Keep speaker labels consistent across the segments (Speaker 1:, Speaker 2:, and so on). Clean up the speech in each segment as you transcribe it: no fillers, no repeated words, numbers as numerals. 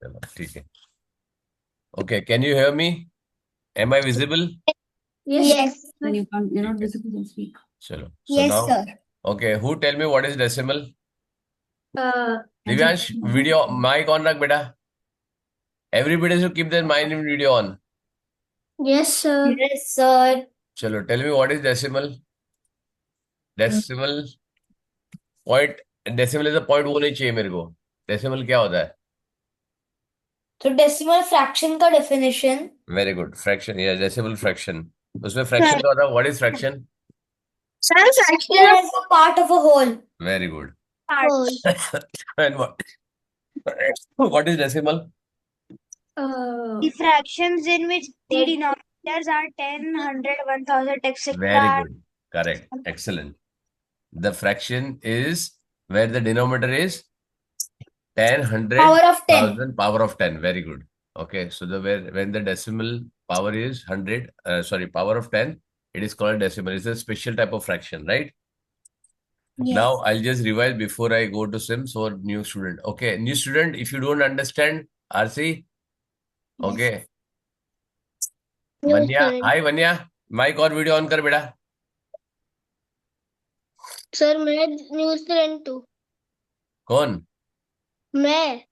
Speaker 1: चलो ठीक है. Okay, can you hear me? Am I visible?
Speaker 2: Yes.
Speaker 3: When you're not
Speaker 1: ठीक है.
Speaker 3: visible, then speak.
Speaker 1: चलो. So
Speaker 2: Yes,
Speaker 1: now,
Speaker 2: sir.
Speaker 1: okay, who tell me what is decimal?
Speaker 3: Answer.
Speaker 1: Divyansh, video mic on रख बेटा. Everybody should keep their mind in video on.
Speaker 2: Yes, sir. Yes, sir.
Speaker 1: चलो, tell me what is decimal? Decimal point. Decimal is a point वो नहीं चाहिए मेरे को. Decimal क्या होता है?
Speaker 2: तो डेसिमल फ्रैक्शन का definition.
Speaker 1: Very good. Fraction. Yeah, decimal fraction. उसमें fraction क्या होता है? What is fraction?
Speaker 2: Sir, fraction is a part of a whole.
Speaker 1: Very good.
Speaker 2: Whole.
Speaker 1: And what is decimal?
Speaker 2: The fractions in which the denominators are 10, 100, 1000, etc.
Speaker 1: Very good. Correct. Excellent. The fraction is where the denominator is 10, 100,
Speaker 2: Power of 10.
Speaker 1: 1000, power of 10. Very good. Okay. So when the decimal power is 100, power of 10, it is called decimal. It's a special type of fraction, right?
Speaker 2: Yes.
Speaker 1: Now I'll just revise before I go to Sims for new student. Okay. New student, if you don't understand, RC, okay. Vanya, hi Vanya, mike और video on कर बेटा.
Speaker 2: Sir मैं new student हूँ.
Speaker 1: कौन? मैं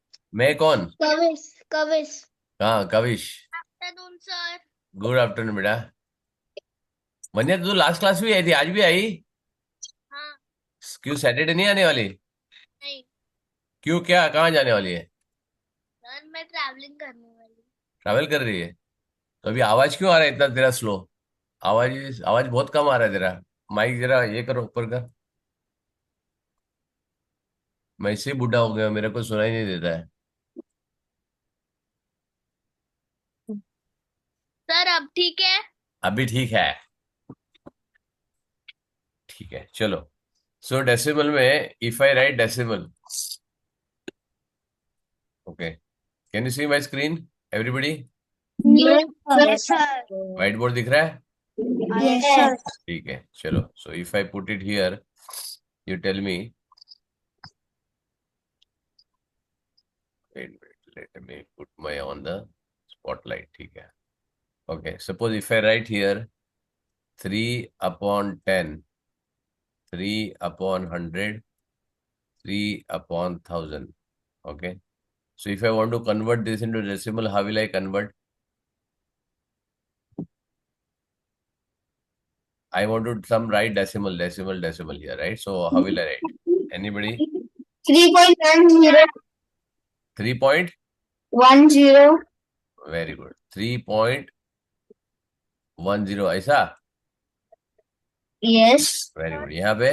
Speaker 1: कौन?
Speaker 2: कविश. कविश.
Speaker 1: हाँ Kavish.
Speaker 2: Afternoon sir.
Speaker 1: Good afternoon बेटा. वन्या तू लास्ट क्लास भी आई थी, आज भी आई?
Speaker 2: हाँ.
Speaker 1: क्यों सैटरडे नहीं आने वाली?
Speaker 2: नहीं
Speaker 1: क्यों, क्या कहाँ जाने वाली है?
Speaker 2: सर, मैं ट्रैवलिंग करने वाली.
Speaker 1: ट्रैवल कर रही है? तो अभी आवाज क्यों आ रहा है इतना तेरा स्लो? आवाज आवाज बहुत कम आ रहा है तेरा. माइक जरा ये करो, ऊपर कर. मैं इससे बूढ़ा हो गया, मेरे को सुनाई नहीं देता है.
Speaker 2: सर अब ठीक है?
Speaker 1: अभी ठीक है. ठीक है चलो. सो डेसिमल में if I write decimal, okay, can you see my screen everybody?
Speaker 2: Yes sir.
Speaker 1: Whiteboard दिख रहा है?
Speaker 2: Yes sir.
Speaker 1: ठीक है चलो. So if I put it here, you tell me. Let me put my on the spotlight. ठीक है. Okay, suppose if I write here 3/10, 3/100, 3/1000. Okay. So if I want to convert this into decimal, how will I convert? I want to some write decimal here, right? So how will I write? Anybody?
Speaker 2: 3.10.
Speaker 1: 3 point?
Speaker 2: 10.
Speaker 1: Very good. 3.10 ऐसा?
Speaker 2: Yes.
Speaker 1: Very good. यहाँ पे?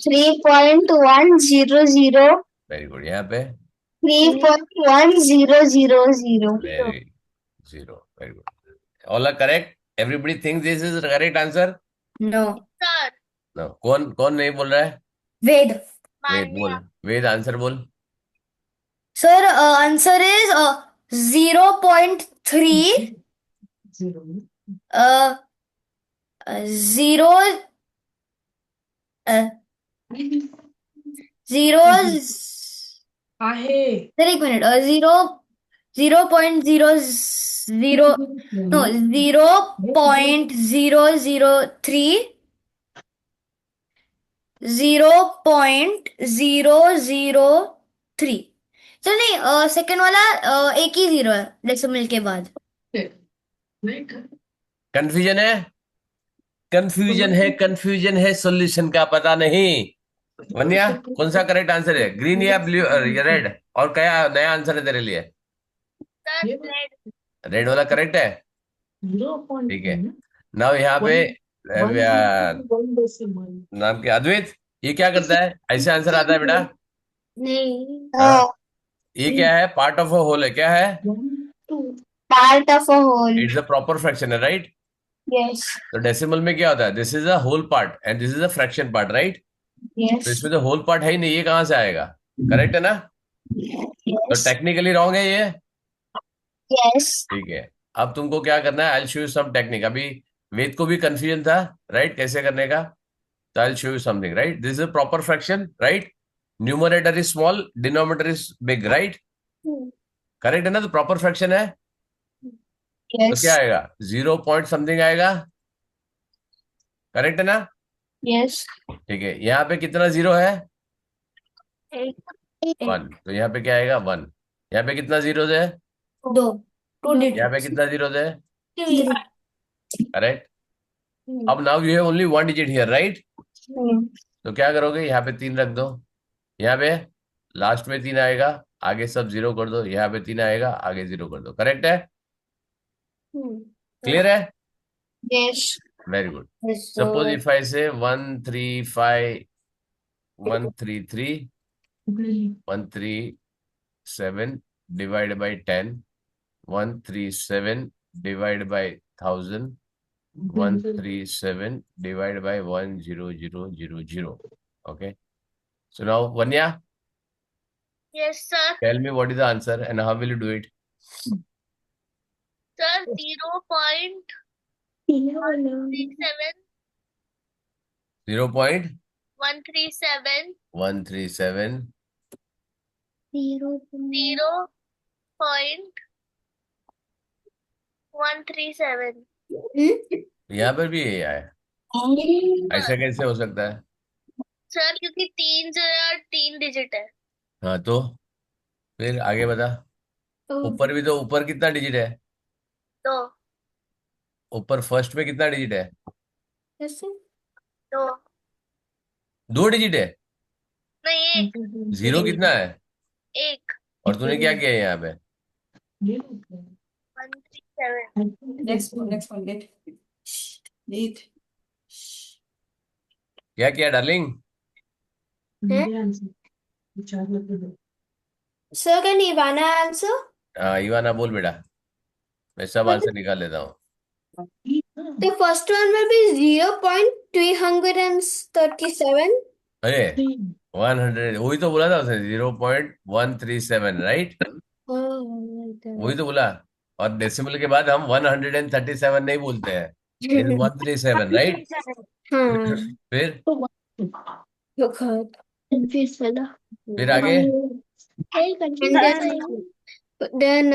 Speaker 2: 3.100.
Speaker 1: Very good. यहाँ पे?
Speaker 2: 3.1000.
Speaker 1: Very zero. Very good. All are correct. Everybody thinks this is the correct answer?
Speaker 2: No. Sir.
Speaker 1: No. कौन नहीं बोल रहा है?
Speaker 2: Ved.
Speaker 1: वेद बोल. वेद आंसर बोल.
Speaker 2: Sir, answer is 0.3
Speaker 3: Zero.
Speaker 2: 0 0
Speaker 3: आहे.
Speaker 2: सर एक मिनिट. 0.000 no 0.003 0.003. सर नहीं, सेकंड वाला एक ही जीरो है डेसिमल के बाद.
Speaker 1: कंफ्यूजन है? कंफ्यूजन है, सॉल्यूशन का पता नहीं. वन्या, कौन सा करेक्ट आंसर है? ग्रीन या ब्लू या रेड? और क्या नया आंसर है तेरे लिए? रेड वाला करेक्ट है. ठीक है. नाउ यहाँ पे नाम क्या? अद्वैत, ये क्या करता है? ऐसे आंसर आता है बेटा?
Speaker 2: नहीं.
Speaker 1: हाँ? ये क्या है? पार्ट ऑफ अ होल है. क्या है?
Speaker 2: Part of a whole.
Speaker 1: It's a proper fraction है, राइट?
Speaker 2: यस.
Speaker 1: तो डेसिमल में क्या होता है? This is a whole part and this is a fraction part, right? तो
Speaker 2: यस.
Speaker 1: इसमें तो होल पार्ट है ही नहीं, ये कहां से आएगा? करेक्ट है ना? तो टेक्निकली रॉन्ग है ये.
Speaker 2: यस.
Speaker 1: ठीक है. अब तुमको क्या करना है? I show you some technique. अभी वेद को भी कंफ्यूजन था, राइट, कैसे करने का. तो आई show you something, right? This is a proper fraction, right? Numerator is small, denominator is big, right? Correct है ना? तो प्रॉपर फ्रैक्शन है, तो
Speaker 2: यस
Speaker 1: क्या आएगा? 0 पॉइंट समथिंग आएगा, करेक्ट है ना?
Speaker 2: यस
Speaker 1: ठीक है, यहाँ पे कितना जीरो है?
Speaker 2: एक
Speaker 1: 1, तो यहाँ पे क्या आएगा? 1। यहाँ पे कितना जीरो है?
Speaker 2: दो टू
Speaker 1: यहाँ पे
Speaker 2: डिजिट
Speaker 1: कितना जीरो है?
Speaker 2: Three
Speaker 1: correct. अब now you have only 1 digit here, right?
Speaker 2: Hmm
Speaker 1: तो क्या करोगे? यहाँ पे 3 रख दो, यहाँ पे लास्ट में 3 आएगा, आगे सब जीरो कर दो, यहाँ पे 3 आएगा, आगे जीरो कर दो, करेक्ट है? क्लियर है?
Speaker 2: Yes
Speaker 1: very good. Suppose if I से 135 133 137 divide by 10, 137 divide by 1000, 137 divided by 10000. Okay. So now, Vanya,
Speaker 4: Yes, sir.
Speaker 1: tell me what is the answer and how will you do it?
Speaker 4: Sir, 0.137
Speaker 1: 0.137
Speaker 4: 137 0.137.
Speaker 1: यहाँ पर भी ये आया, ऐसा कैसे हो सकता है?
Speaker 4: सर क्योंकि 3 जो है और 3 डिजिट है।
Speaker 1: हाँ, तो फिर आगे बता। ऊपर भी तो, ऊपर कितना डिजिट है?
Speaker 4: तो
Speaker 1: ऊपर फर्स्ट में कितना डिजिट है?
Speaker 4: तो
Speaker 1: 2 डिजिट है।
Speaker 4: नहीं, एक
Speaker 1: जीरो कितना है?
Speaker 4: एक
Speaker 1: और तूने क्या किया है यहाँ पे?
Speaker 4: 137।
Speaker 3: Next one, Wait.
Speaker 1: क्या किया darling?
Speaker 2: Sir, can Ivana answer?
Speaker 1: Ivana बोल बेटा, मैं सब
Speaker 2: But
Speaker 1: आंसर निकाल लेता हूँ।
Speaker 2: the first one will be 0.337.
Speaker 1: अरे 100, वही तो बोला था उसने, 0.137, राइट? वही तो बोला। और डेसिमल के बाद हम 137 नहीं बोलते हैं, 137, राइट?
Speaker 2: हाँ
Speaker 1: फिर
Speaker 2: confused वाला
Speaker 1: फिर आगे
Speaker 2: and then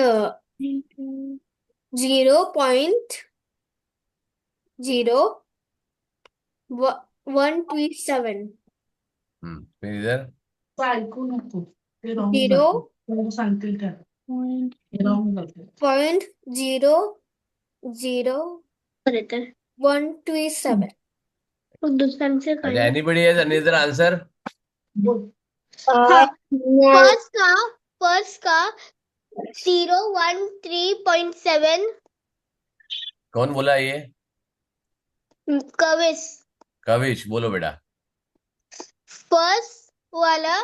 Speaker 2: 0.0137
Speaker 1: फिर इधर
Speaker 2: zero point zero zero 127
Speaker 1: अच्छा, anybody has another answer?
Speaker 2: First का 013.7
Speaker 1: कौन बोला ये?
Speaker 2: कविश
Speaker 1: कविश, बोलो बेटा।
Speaker 2: फर्स्ट वाला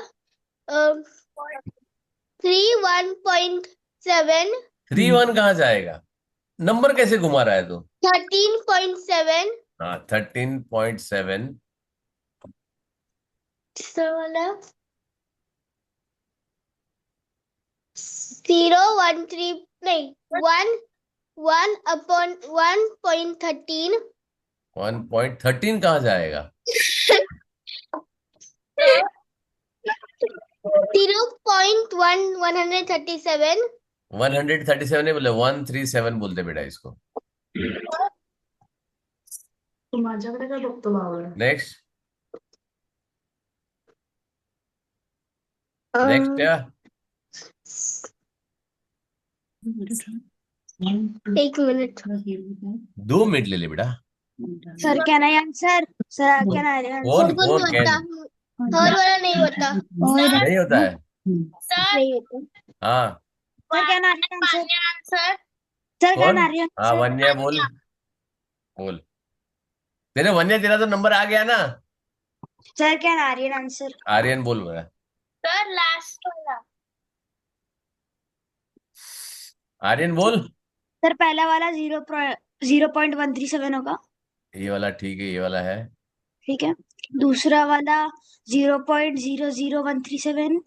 Speaker 2: 31.7
Speaker 1: 31 कहाँ से आएगा? नंबर कैसे घुमा रहा है तू?
Speaker 2: 13.7
Speaker 1: हाँ, 13.7
Speaker 2: वाला 013 नहीं 1/1.13
Speaker 1: 1.13 कहाँ से आएगा?
Speaker 2: 0.137
Speaker 1: 137 नहीं बोले, 137 बोलते बेटा इसको।
Speaker 3: माझ्याकडे काय बघतो बाबा?
Speaker 1: नेक्स्ट नेक्स्ट क्या?
Speaker 2: एक मिनट
Speaker 1: 2 मिनट ले ले बेटा।
Speaker 2: Sir can I answer sir can I
Speaker 1: कौन कैन?
Speaker 2: थर्ड वाला नहीं होता
Speaker 1: नहीं होता है?
Speaker 4: सर
Speaker 2: नहीं होता
Speaker 1: हाँ,
Speaker 2: sir can I answer
Speaker 4: answer
Speaker 2: sir
Speaker 1: कौन?
Speaker 2: कैन आई
Speaker 1: हाँ,
Speaker 2: आंसर
Speaker 1: वन्या बोल बोल। तेरे वन्या, तेरा तो नंबर आ गया ना?
Speaker 2: Sir can Aryan answer
Speaker 1: Aryan बोल बेटा।
Speaker 4: सर लास्ट वाला
Speaker 1: आर्यन बोल।
Speaker 2: सर पहला वाला 0.137 होगा
Speaker 1: ये वाला ठीक है, ये वाला है।
Speaker 2: ठीक है दूसरा वाला 0.00137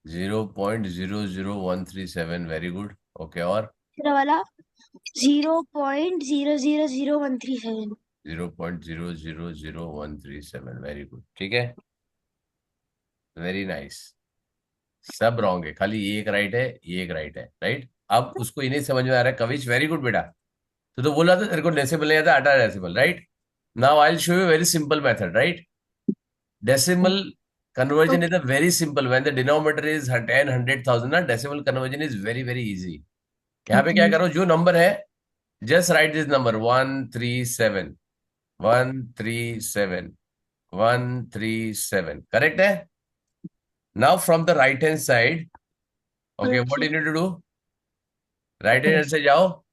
Speaker 1: 0.00137, वेरी गुड। ओके, और
Speaker 2: तीसरा वाला 0.000137
Speaker 1: 0.00137, वेरी गुड, ठीक है, वेरी नाइस। सब रॉन्ग है, खाली ये एक राइट है, ये एक राइट है, राइट। अब उसको ये नहीं समझ में आ रहा है, कविश वेरी गुड बेटा। तो बोला था तेरे को डेसिमल नहीं आता, आटा decimal, right. Now I will show you very simple method, right. Decimal conversion is a very simple. When the denominator is 10, 100,000 ना, decimal conversion is very very easy. यहाँ पे क्या करो, जो नंबर है just write this number 137, 137, 137, correct है। now from the right hand side, okay, what you need to do, right hand से जाओ,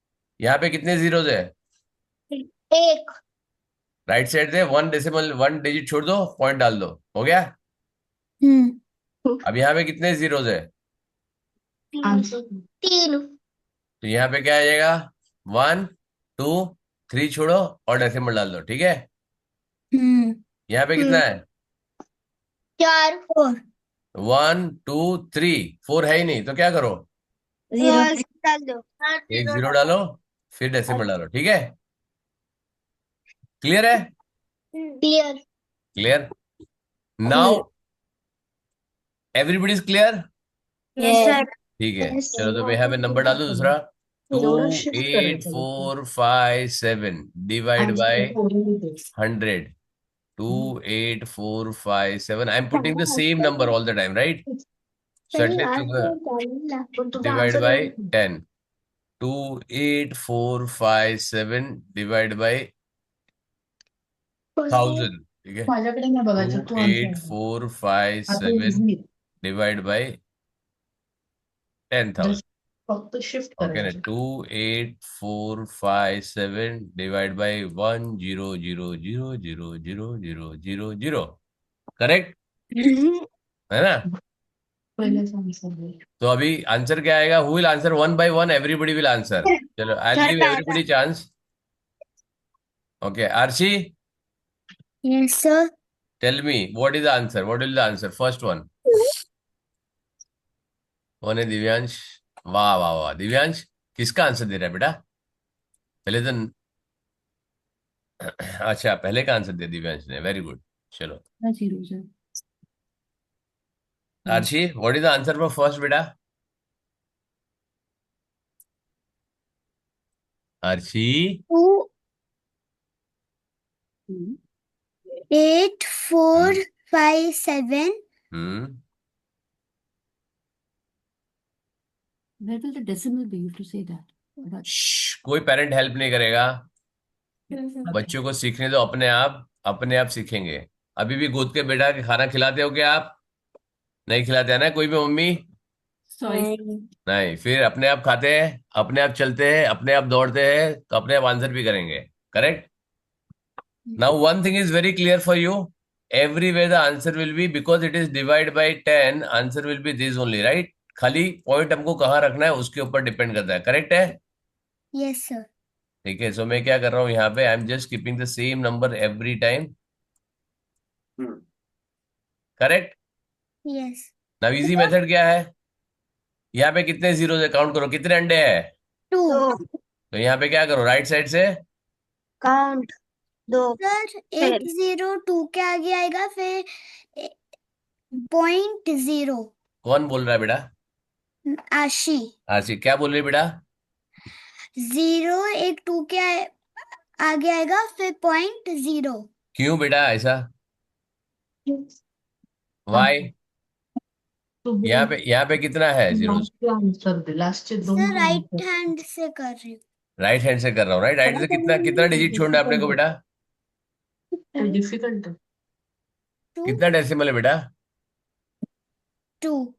Speaker 1: यहाँ पे कितने जीरोज है,
Speaker 2: एक।
Speaker 1: राइट साइड से वन डेसिमल, वन डिजिट छोड़ दो, पॉइंट डाल दो, हो गया। अब यहाँ पे कितने जीरोज है,
Speaker 3: आंसर
Speaker 2: 3।
Speaker 1: तो यहाँ पे क्या आ जाएगा, 1 2 3 छोड़ो और डेसिमल डाल दो, ठीक है। यहाँ पे कितना है,
Speaker 2: 4।
Speaker 1: 1 2 3, 4 है ही नहीं, तो क्या करो,
Speaker 2: डाल दो।
Speaker 1: एक जीरो डालो, फिर डेसिमल डालो, ठीक है। क्लियर है,
Speaker 2: clear.
Speaker 1: Clear. Now everybody is clear,
Speaker 2: yes sir.
Speaker 1: ठीक है।
Speaker 2: Yes,
Speaker 1: चलो, तो
Speaker 2: sir.
Speaker 1: मैं यहाँ पे नंबर डाल दो दूसरा,
Speaker 3: थोड़ा
Speaker 1: 2
Speaker 3: shift
Speaker 1: 8
Speaker 3: करायचं.
Speaker 1: 4 5 7 डिवाइड बाय
Speaker 3: आंसर थोडं दे.
Speaker 1: 100, 2 8 4 5 7, I am putting the same number all the time, right. So at least
Speaker 3: पण तुझा
Speaker 1: divide
Speaker 3: answer
Speaker 1: by 10, 2 8 4 5 7 divide by 1000, ठीक है।
Speaker 3: माझ्याकडे नाही बघायचं,
Speaker 1: 2
Speaker 3: तू
Speaker 1: 8
Speaker 3: आन्सर
Speaker 1: 4 5
Speaker 3: आता
Speaker 1: 7
Speaker 3: इझी.
Speaker 1: divide by 10,000,
Speaker 3: फक्त शिफ्ट
Speaker 1: ओके ना।
Speaker 3: करायचं.
Speaker 1: 2 8 4 5 7 divide by 1 0 0 0 0 0 0 0 0, करेक्ट है ना।
Speaker 3: पहिलेच आन्सर दे.
Speaker 1: तो अभी आंसर क्या आएगा, who will answer one by one, everybody will answer. चलो, I will give everybody chance, okay. Aarshi,
Speaker 2: yes sir.
Speaker 1: Tell me what is the answer, what will the answer, first one. कौन है, दिव्यांश, वाह वाह वाह, दिव्यांश किसका आंसर दे रहा है बेटा, पहले तो अच्छा, पहले का आंसर दिया दिव्यांश ने, वेरी गुड। चलो, Aarshi, what is the answer for first बेटा, Aarshi.
Speaker 2: 8 4 5 7।
Speaker 1: Hmm,
Speaker 5: Where will the decimal be? You have to say that. But
Speaker 1: कोई पेरेंट हेल्प नहीं करेगा, बच्चों को सीखने दो, अपने आप सीखेंगे। अभी भी गोद के बैठा के खाना खिलाते हो क्या आप, नहीं खिलाते हैं ना कोई भी मम्मी,
Speaker 5: sorry.
Speaker 1: नहीं, फिर अपने आप खाते हैं, अपने आप चलते हैं, अपने आप दौड़ते हैं, तो अपने आप आंसर भी करेंगे, correct. Now one thing is very clear for you, everywhere the answer will be, because it is divided by 10, answer will be this only, right। खाली पॉइंट हमको कहाँ रखना है उसके ऊपर डिपेंड करता है, करेक्ट है।
Speaker 2: Yes sir.
Speaker 1: ठीक है, सो मैं क्या कर रहा हूँ यहाँ पे, I am just keeping the same number every time, correct.
Speaker 2: Yes.
Speaker 1: Now easy method क्या है, यहाँ पे कितने जीरो है काउंट करो, कितने अंडे हैं,
Speaker 2: 2।
Speaker 1: तो यहाँ पे क्या करो, राइट साइड से
Speaker 2: काउंट 2। सर 1 0 2 के आगे आएगा, फिर 0.0।
Speaker 1: कौन बोल रहा है बेटा,
Speaker 2: आशी।
Speaker 1: आशी क्या बोल रही है बेटा,
Speaker 2: 0 1 2 के आगे आएगा, फिर 0.0।
Speaker 1: क्यों बेटा ऐसा, वाई, यहाँ पे कितना है जीरो,
Speaker 3: आन्सर दे. लास्टचे 2
Speaker 2: सर राइट हैंड से कर रही हूँ।
Speaker 1: राइट हैंड से कर रहा हूँ, राइट हैंड से कितना कितना डिजिट छोड़ना है अपने को बेटा,
Speaker 3: डिफिकल्ट.
Speaker 1: कितना डेसिमल है बेटा,
Speaker 2: 2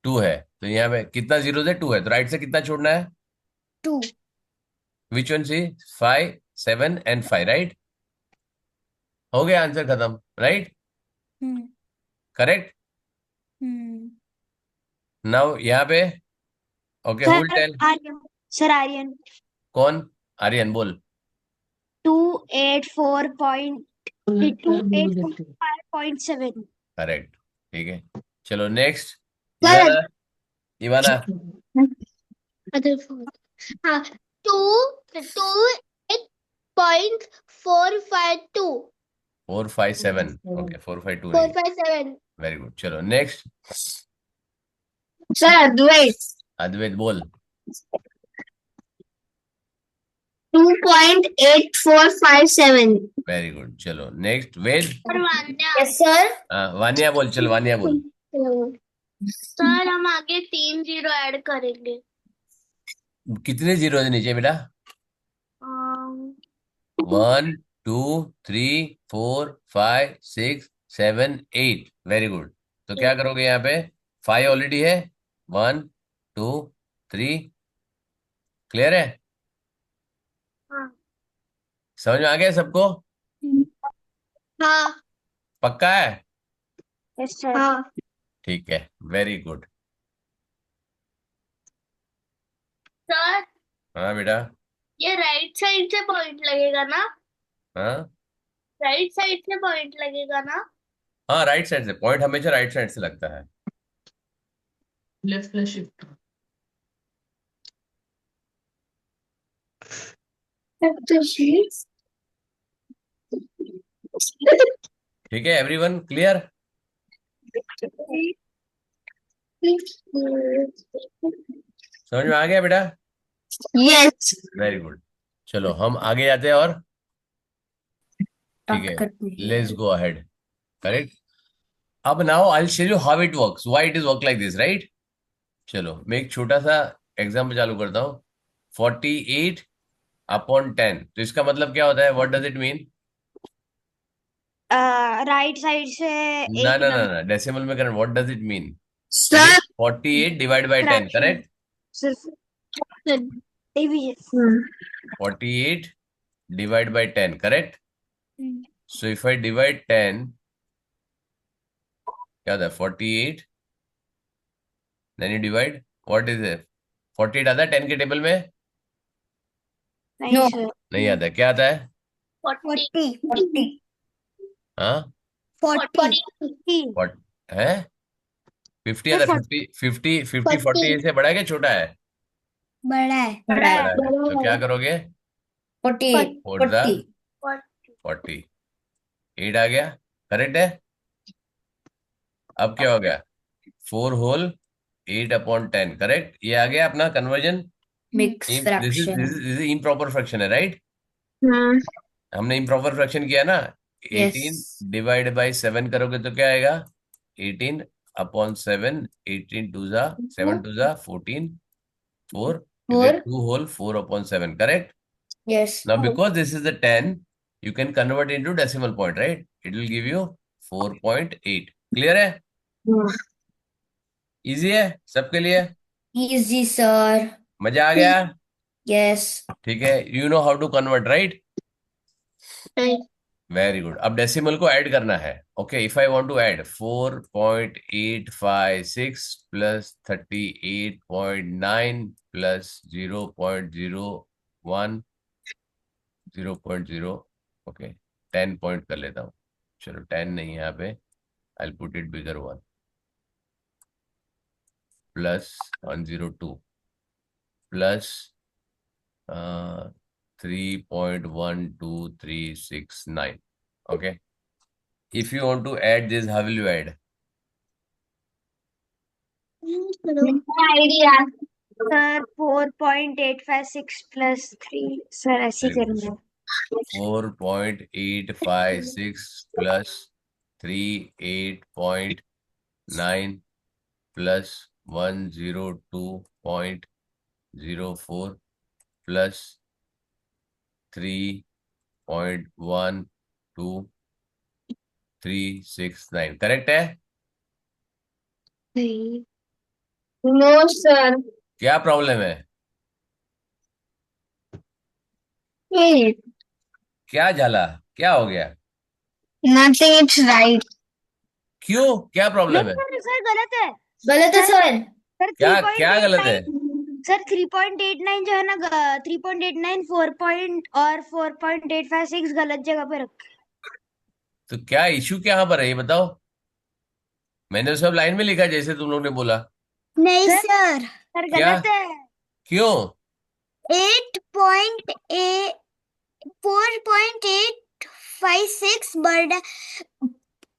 Speaker 1: 2 है, तो यहाँ पे कितना जीरो है, 2 है, तो राइट से कितना छोड़ना है,
Speaker 2: 2।
Speaker 1: Which one see, 5 7 and 5, right, हो गया आंसर खत्म, राइट, करेक्ट। नाउ यहाँ पे, okay, who'll tell,
Speaker 2: sir Aryan.
Speaker 1: कौन, आर्यन बोल,
Speaker 2: 2 8 4.5.7।
Speaker 1: करेक्ट, ठीक है। चलो नेक्स्ट,
Speaker 2: सर।
Speaker 1: इवाना, इवाना,
Speaker 2: हाँ 2 8.452।
Speaker 1: 4 5 7, ओके, 4 5 2
Speaker 2: 4 5 7।
Speaker 1: Very good. चलो नेक्स्ट,
Speaker 2: सर अद्वैत
Speaker 1: अद्वैत बोल।
Speaker 2: 2.8457।
Speaker 1: वेरी गुड, चलो नेक्स्ट वेद।
Speaker 4: और वान्या,
Speaker 2: यस सर।
Speaker 1: वानिया बोल, चल वानिया बोल।
Speaker 4: सर हम आगे 3 जीरो ऐड करेंगे।
Speaker 1: कितने जीरो है नीचे बेटा? 1 2 3 4 5 6 7 8। Very good. तो क्या करोगे यहाँ पे? 5 ऑलरेडी है। 1 2 3। क्लियर है?
Speaker 4: हाँ।
Speaker 1: समझ में आ गया सबको?
Speaker 2: हाँ।
Speaker 1: पक्का है?
Speaker 2: Yes sir. हाँ।
Speaker 1: ठीक है, वेरी गुड।
Speaker 4: सर
Speaker 1: हाँ बेटा।
Speaker 4: ये राइट साइड से पॉइंट लगेगा ना?
Speaker 1: हाँ
Speaker 4: राइट साइड से पॉइंट लगेगा ना?
Speaker 1: हाँ, राइट साइड से पॉइंट हमेशा राइट साइड से लगता है।
Speaker 3: Left plus shift.
Speaker 1: ठीक है एवरीवन, क्लियर? समझ में आ गया बेटा?
Speaker 2: यस।
Speaker 1: Very good. चलो हम आगे जाते हैं और ठीक
Speaker 5: Start
Speaker 1: है,
Speaker 5: करते हैं।
Speaker 1: Let's go ahead. करेक्ट। अब now I will show you how it works, why it is work like this, right? चलो मैं एक छोटा सा एग्जाम्पल चालू करता हूँ। 48/10, तो इसका मतलब क्या होता है? What does it mean?
Speaker 2: Right side से
Speaker 1: ना
Speaker 2: एक
Speaker 1: ना ना ना, डेसिमल में करना। What does it mean?
Speaker 2: Sir
Speaker 1: 48 divide by 10,
Speaker 2: fraction
Speaker 1: correct?
Speaker 2: सिर्फ division.
Speaker 1: 48 divide by 10, correct? So if I divide 10, क्या होता है? 48, then you divide, what is it? 48 आता है 10 के टेबल में?
Speaker 2: नहीं सर।
Speaker 1: नहीं आता है। क्या आता है?
Speaker 4: 40
Speaker 2: 40
Speaker 1: हाँ
Speaker 2: 40
Speaker 1: व्हाट है? 50 आता है। 50 50 50 40 से बड़ा है क्या छोटा है?
Speaker 2: बड़ा है।
Speaker 3: बड़ा है।
Speaker 1: बड़ा है। तो क्या करोगे?
Speaker 5: 48
Speaker 1: फोर द
Speaker 5: 40
Speaker 1: 40। 8 आ गया, करेक्ट है? अब क्या हो गया? 4 होल 8/10, करेक्ट? ये आ गया अपना conversion.
Speaker 5: mixed
Speaker 1: this is
Speaker 5: fraction.
Speaker 1: This is improper fraction है, राइट?
Speaker 2: हाँ।
Speaker 1: हमने इम्प्रॉपर फ्रैक्शन किया ना। 18
Speaker 5: Yes.
Speaker 1: डिवाइड बाई 7 करोगे तो क्या आएगा? 18/7। 18 टू जा 7 टू जा 14, 4, you get
Speaker 5: 4.
Speaker 1: 2 whole 4/7, correct?
Speaker 5: Yes.
Speaker 1: Now because this is the 10, you can convert into decimal point, right? It will give you 4.8. Clear है? इजी है सबके लिए?
Speaker 5: Easy, sir.
Speaker 1: मजा आ गया?
Speaker 5: Yes.
Speaker 1: ठीक है, you know how to convert, right? Very good. अब decimal को ऐड करना है। Okay, if I want to add 4.856 plus 38.9 plus 0.01 0.0, okay 10 point कर लेता हूँ। चलो 10 नहीं है यहाँ पे, I put it bigger 1 plus 102 plus 3.12369। Okay, if you want to add this, how will you add?
Speaker 2: Idea sir 4.856 plus 3 sir ऐसे ही
Speaker 1: Very good.
Speaker 2: करेंगे।
Speaker 1: 4.856 plus 38.9 plus 102.04 plus 3.12369, करेक्ट है?
Speaker 2: No sir.
Speaker 1: क्या प्रॉब्लम है? क्या झाला? क्या हो गया?
Speaker 2: Nothing, it's right.
Speaker 1: क्यों, क्या प्रॉब्लम है?
Speaker 2: सर गलत है।
Speaker 5: गलत है सर.
Speaker 2: सर
Speaker 1: क्या क्या गलत है?
Speaker 2: 3.89 सर 3.89 जो है ना 3.89 4 पॉइंट और 4.856 गलत जगह पे रखा।
Speaker 1: तो क्या इशू क्या पर है ये बताओ। मैंने सब लाइन में लिखा जैसे तुम लोग ने बोला।
Speaker 2: नहीं सर। सर
Speaker 1: क्या?
Speaker 2: गलत है।
Speaker 1: क्यों?
Speaker 2: 4.856 बड़ा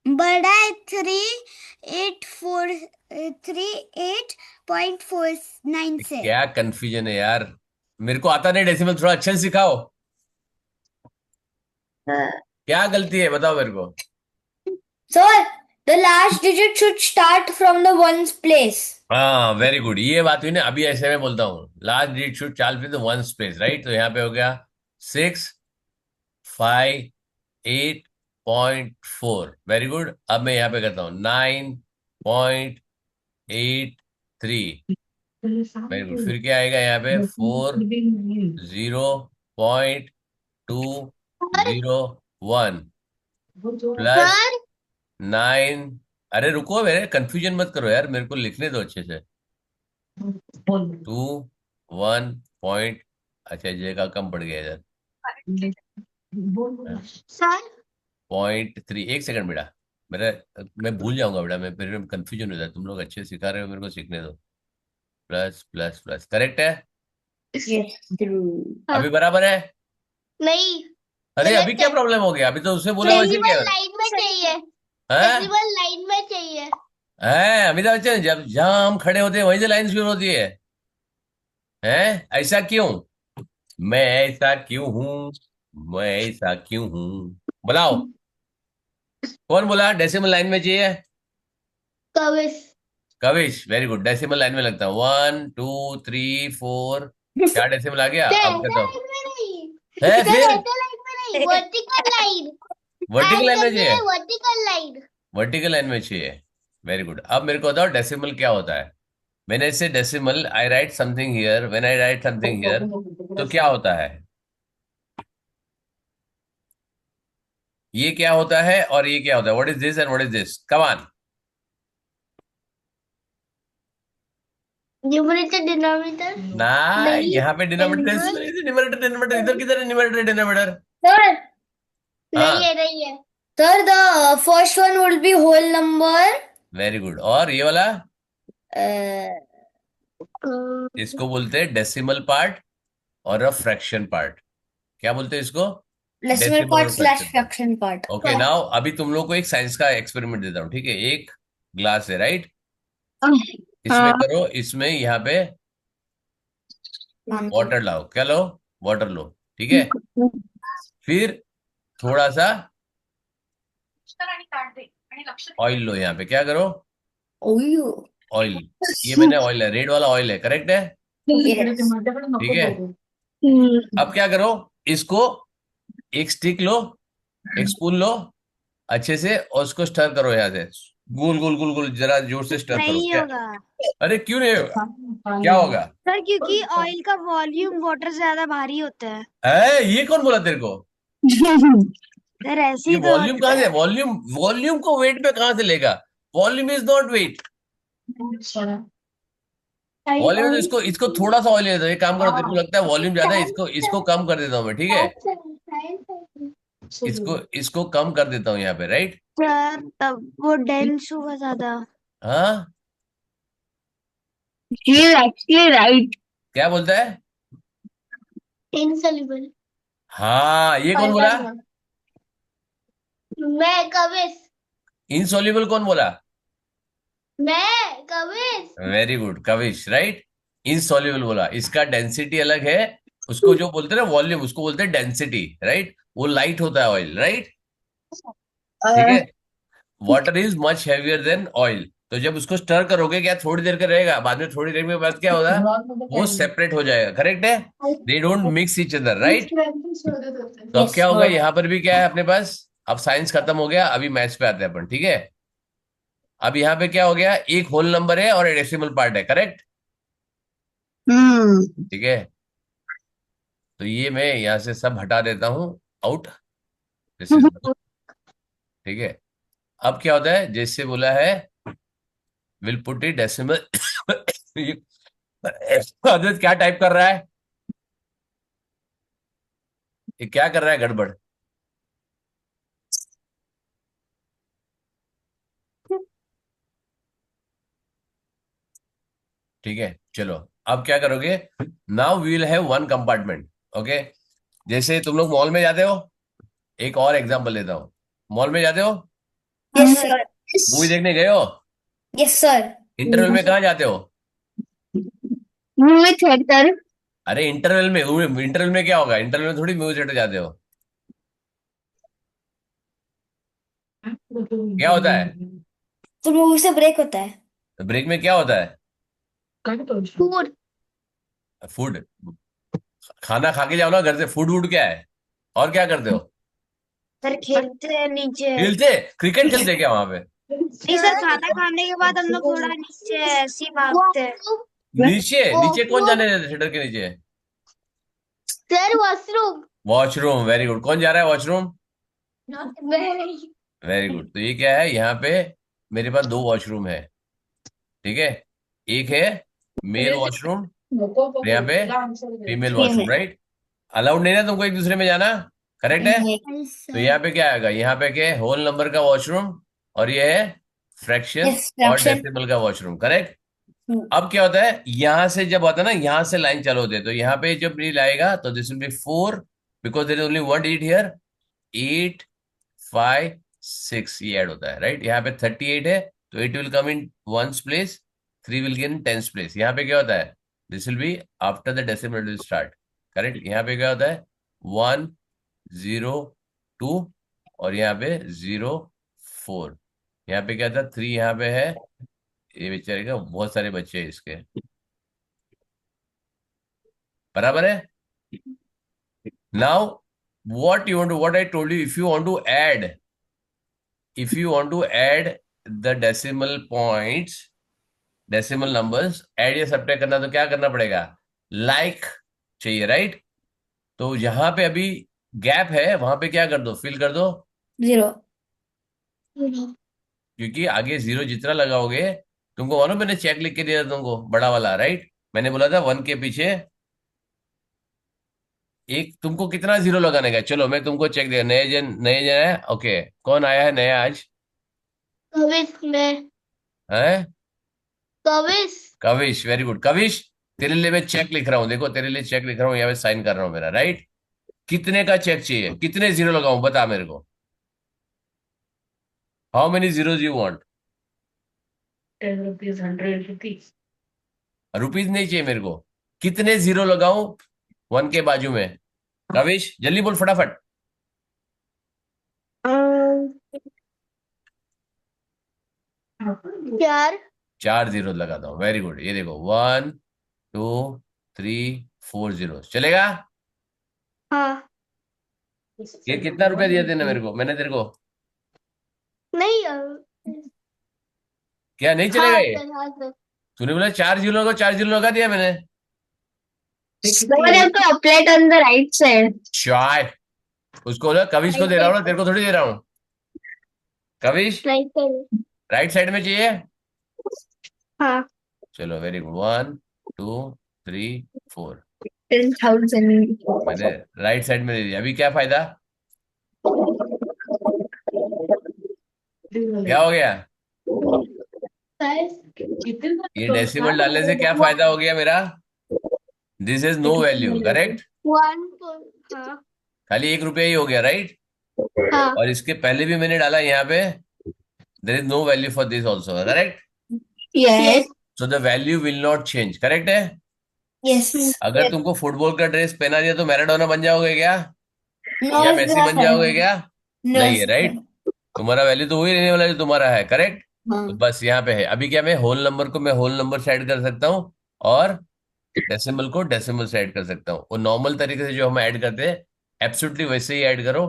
Speaker 2: बड़ा है 3848.49 से।
Speaker 1: क्या कंफ्यूजन है यार, मेरे को आता नहीं डेसिमल, थोड़ा अच्छे से सिखाओ। क्या गलती है बताओ मेरे को।
Speaker 2: Sir, the last digit should start from the ones place.
Speaker 1: हाँ वेरी गुड, ये बात हुई ना। अभी ऐसे में बोलता हूँ last digit should charge with one space, right. तो यहाँ पे हो गया 658.4। Very good. अब मैं यहाँ पे करता हूँ 9.83। Very good. फिर क्या आएगा यहाँ पे 40.201 प्लस
Speaker 4: सर
Speaker 1: 9। अरे रुको, मेरे कंफ्यूजन मत करो यार, मेरे को लिखने दो अच्छे से। 21 अच्छा जे का कम पड़ गया इधर,
Speaker 4: सर
Speaker 1: 0.3। एक सेकंड बेटा, मेरा मैं भूल जाऊंगा बेटा, मैं फिर कंफ्यूजन हो जाता है। तुम लोग अच्छे सिखा रहे हो, मेरे को सीखने दो। प्लस प्लस प्लस, करेक्ट है।
Speaker 2: Yes, true.
Speaker 1: अभी बराबर है।
Speaker 4: नहीं,
Speaker 1: अरे अभी
Speaker 4: गलत
Speaker 1: क्या
Speaker 4: है।
Speaker 1: प्रॉब्लम हो गया, अभी तो उससे बोला वैसे
Speaker 4: डेसिमल
Speaker 1: क्या
Speaker 4: लाइन में चाहिए,
Speaker 1: है।
Speaker 4: डेसिमल लाइन में चाहिए।
Speaker 1: है अमिताभ बच्चन, जब जहां हम खड़े होते हैं वहीं से लाइन शुरू होती है। हैं ऐसा क्यों, मैं ऐसा क्यों हूं, मैं ऐसा क्यों हूं, बताओ। कौन बोला डेसिमल लाइन में चाहिए।
Speaker 4: Kavish.
Speaker 1: Kavish, very good. Decimal line में लगता है 1 2 3 4। क्या डेसिमल आ गया, अब
Speaker 4: ऐसा
Speaker 1: बताओ।
Speaker 4: लाइन में नहीं,
Speaker 1: है
Speaker 4: सर
Speaker 1: फिर
Speaker 4: ऐसा लाइन में नहीं, vertical line.
Speaker 1: Vertical
Speaker 4: add
Speaker 1: line में
Speaker 4: करने
Speaker 1: चाहिए,
Speaker 4: में वर्टिकल लाइन।
Speaker 1: वर्टिकल लाइन में चाहिए। Very good. अब मेरे को बताओ डेसिमल क्या होता है। मैंने से decimal, I right something here, when I right something here, तो क्या होता है। ये क्या होता है और ये क्या होता है, what is this and what is this, come on.
Speaker 4: Numerator denominator
Speaker 1: ना,
Speaker 4: नहीं,
Speaker 1: यहाँ पे डिनोमिनेटर
Speaker 4: इंटीग्रल
Speaker 1: डिनोमिनेटर डिनोमिनेटर इधर किधर है, न्यूमरेटर डिनोमिनेटर।
Speaker 2: Sir,
Speaker 4: नहीं
Speaker 1: हाँ
Speaker 4: है, नहीं है।
Speaker 2: sir, the first one would be whole number.
Speaker 1: Very good. और ये वाला,
Speaker 2: Uh,
Speaker 1: इसको बोलते हैं डेसिमल पार्ट और अ फ्रैक्शन पार्ट। क्या बोलते हैं इसको,
Speaker 2: decimal
Speaker 1: डेसिमल
Speaker 2: part
Speaker 1: और
Speaker 2: slash
Speaker 1: fraction part.
Speaker 2: fraction part.
Speaker 1: Okay now अभी तुम लोग को एक साइंस का एक्सपेरिमेंट देता हूँ, ठीक है। एक ग्लास है, राइट। इसमें करो, इसमें यहाँ पे वाटर लाओ, क्या लो, वाटर लो, ठीक है। फिर थोड़ा सा ऑयल लो, यहाँ पे क्या करो,
Speaker 2: Oh, you.
Speaker 1: ऑयल। ये मैंने ऑयल है, रेड वाला ऑयल है, करेक्ट है।
Speaker 2: Yes.
Speaker 1: ठीक है। अब क्या करो, इसको एक स्टिक लो, एक स्पून लो, अच्छे से, और उसको स्टर करो यहाँ से, गोल गोल गोल गोल, जरा जोर से स्टर करो।
Speaker 2: नहीं
Speaker 1: क्या,
Speaker 2: होगा
Speaker 1: अरे क्यों नहीं होगा, क्या होगा।
Speaker 2: सर, क्योंकि ऑयल का वॉल्यूम वाटर से ज्यादा भारी होता है।
Speaker 1: ये कौन बोला तेरे को,
Speaker 2: सर ऐसे
Speaker 1: ये
Speaker 2: ही तो
Speaker 1: वॉल्यूम
Speaker 2: होता
Speaker 1: कहाँ से,
Speaker 2: है।
Speaker 1: वॉल्यूम वॉल्यूम को वेट पे कहाँ से लेगा, volume is not weight. Volume तो इसको इसको थोड़ा सा ऑयल देता हूँ, एक काम करो, तेरे को लगता है वॉल्यूम ज्यादा है, इसको इसको कम कर देता हूँ मैं, ठीक है। इसको इसको कम कर देता हूँ यहाँ पे, राइट।
Speaker 2: सर तब वो डेंस होगा ज्यादा।
Speaker 1: हाँ
Speaker 2: He is actually right.
Speaker 1: क्या बोलता है।
Speaker 4: इनसॉल्युबल।
Speaker 1: हाँ ये कौन बोला,
Speaker 4: मैं कविश,
Speaker 1: इनसॉल्युबल कौन बोला।
Speaker 4: मैं Kavish.
Speaker 1: Very good, Kavish, right. Insoluble बोला, इसका डेंसिटी अलग है। उसको जो बोलते हैं ना वॉल्यूम, उसको बोलते हैं डेंसिटी, राइट। वो लाइट होता है ऑयल, राइट, ठीक है। Water is much heavier than oil. तो जब उसको स्टर करोगे, क्या थोड़ी देर का रहेगा, बाद में थोड़ी देर के बाद क्या होगा, वो सेपरेट हो जाएगा, करेक्ट है। They don't mix each other, right. तो अब
Speaker 2: Yes,
Speaker 1: क्या होगा,
Speaker 2: sir.
Speaker 1: यहाँ पर भी क्या है अपने पास। अब साइंस खत्म हो गया, अभी मैथ्स पे आते हैं अपन, ठीक है। अब यहाँ पे क्या हो गया, एक होल नंबर है और एक डेसिमल पार्ट है, करेक्ट, ठीक है। तो ये मैं यहाँ से सब हटा देता हूं, आउट, दिस इज, ठीक है। अब क्या होता है, जैसे बोला है will put it decimal. Aditya क्या टाइप कर रहा है, ये क्या कर रहा है गड़बड़। ठीक है चलो, अब क्या करोगे, now we will have one compartment, okay. जैसे तुम लोग मॉल में जाते हो, एक और एग्जांपल लेता हूं, मॉल में जाते हो,
Speaker 2: यस सर।
Speaker 1: मूवी देखने गए हो?
Speaker 2: Yes sir.
Speaker 1: इंटरवल में कहाँ जाते हो?
Speaker 2: Movie theatre.
Speaker 1: अरे इंटरवल में क्या होगा? इंटरवल में थोड़ी मूवी थिएटर जाते हो। क्या होता है?
Speaker 2: तो मूवी से ब्रेक होता है।
Speaker 1: तो ब्रेक में क्या होता है?
Speaker 4: फूड।
Speaker 1: फूड। खाना खा के जाओ ना घर से। फूड वूड क्या है? और क्या करते हो?
Speaker 2: सर खेलते हैं नीचे।
Speaker 1: खेलते? क्रिकेट खेलते क्या वहां पे?
Speaker 2: नहीं सर, खाना खाने के बाद हम लोग थोड़ा नीचे ऐसे ही भागते हैं।
Speaker 1: नीचे? नीचे कौन जाने देता थिएटर के नीचे?
Speaker 4: Sir washroom.
Speaker 1: Washroom. Very good. कौन जा रहा है वॉशरूम? Very good. तो ये क्या है यहाँ पे? मेरे पास दो वॉशरूम है, ठीक है। एक है मेल वॉशरूम, और यहाँ पे फीमेल वॉशरूम, राइट? अलाउड नहीं ना तुमको एक दूसरे में जाना, करेक्ट है? तो यहाँ पे क्या आएगा? यहाँ पे क्या है? होल नंबर का वॉशरूम, और ये है फ्रैक्शन
Speaker 2: Yes,
Speaker 1: और
Speaker 2: fraction.
Speaker 1: डेसिमल का वॉशरूम, करेक्ट। अब क्या होता है, यहां से जब आता है ना, यहां से लाइन चालू होती है, तो यहाँ पे जब रील आएगा तो this will be 4, because there is only one digit here. 8, 5, 6 ये ऐड होता है, राइट? यहाँ पे 38 है, तो 8 will come in ones place, 3 will give in tens place. यहाँ पे क्या होता है? This will be after the decimal will start, correct. यहाँ पे क्या होता है? 1, 0, 2, और यहाँ पे 0, 4। यहाँ पे क्या था? 3 यहाँ पे है। ये बेचारे का बहुत सारे बच्चे हैं इसके, बराबर है। Now what I told you, if you want to add, the decimal points, decimal numbers, add या सब्ट्रैक्ट करना, तो क्या करना पड़ेगा? लाइक चाहिए, राइट? तो यहां पे अभी गैप है, वहां पे क्या कर दो? फिल कर दो
Speaker 2: 0।
Speaker 1: क्योंकि आगे 0 जितना लगाओगे, तुमको मालूम मैंने चेक लिख के दिया था तुमको, बड़ा वाला, राइट? मैंने बोला था 1 के पीछे एक, तुमको कितना 0 लगाने का है? चलो मैं तुमको चेक दे, नए जन है, ओके। कौन आया है नया आज?
Speaker 4: कविश में।
Speaker 1: है
Speaker 4: कविश।
Speaker 1: कविश। Very good Kavish. तेरे लिए मैं चेक लिख रहा हूँ, देखो तेरे लिए चेक लिख रहा हूँ, यहाँ पे साइन कर रहा हूँ मेरा, राइट? कितने का चेक चाहिए? कितने 0 लगाऊं बता मेरे को। How many zeros you want?
Speaker 3: 10 rupees, 100 rupees.
Speaker 1: Rupees नहीं चाहिए मेरे को, कितने 0 लगाऊं 1 के बाजू में? कविश जल्दी बोल फटाफट।
Speaker 4: 4।
Speaker 1: 4 0 लगाता हूँ, वेरी गुड। ये देखो 1, 2, 3, 4 0 चलेगा।
Speaker 4: हाँ।
Speaker 1: ये कितना रुपया दिया तेने मेरे को? मैंने तेरे को
Speaker 4: नहीं
Speaker 1: क्या नहीं चलेगा
Speaker 4: हाँ
Speaker 1: ये?
Speaker 4: सर, हाँ सर।
Speaker 1: तूने बोला 4 0 को 4 0 लगा दिया मैंने।
Speaker 2: Sir, you have to apply it on the right side.
Speaker 1: चाय उसको बोला, कविश को दे रहा हूँ ना, तेरे को थोड़ी दे रहा हूँ। कविश
Speaker 4: नहीं सर।
Speaker 1: राइट साइड में चाहिए।
Speaker 4: हाँ।
Speaker 1: चलो वेरी गुड। 1, 2, 3, 4
Speaker 2: 10,000.
Speaker 1: मैंने राइट साइड में दे दिया। अभी क्या फायदा? क्या हो गया? ये डेसिमल डालने से क्या फायदा हो गया मेरा? This is no value, correct.
Speaker 4: 1। हाँ।
Speaker 1: खाली 1 रुपया ही हो गया, राइट?
Speaker 4: हाँ।
Speaker 1: और इसके पहले भी मैंने डाला यहाँ पे, there is no value for this also, correct.
Speaker 2: Yes.
Speaker 1: So the value will not change, correct है।
Speaker 2: Yes.
Speaker 1: अगर तुमको फुटबॉल का ड्रेस पहना दिया तो मैराडोना बन जाओगे क्या?
Speaker 2: No,
Speaker 1: या मैसी बन
Speaker 2: sir.
Speaker 1: जाओगे क्या?
Speaker 2: No,
Speaker 1: नहीं है,
Speaker 2: sir.
Speaker 1: राइट? तुम्हारा वैल्यू तो वही रहने वाला जो तुम्हारा है, करेक्ट।
Speaker 2: हाँ.
Speaker 1: तो बस यहाँ पे है। अभी क्या, मैं होल नंबर को मैं होल नंबर से ऐड कर सकता हूँ, और डेसिमल को डेसिमल से ऐड कर सकता हूँ। वो नॉर्मल तरीके से जो हम ऐड करते हैं, एब्सोल्युटली वैसे ही ऐड करो,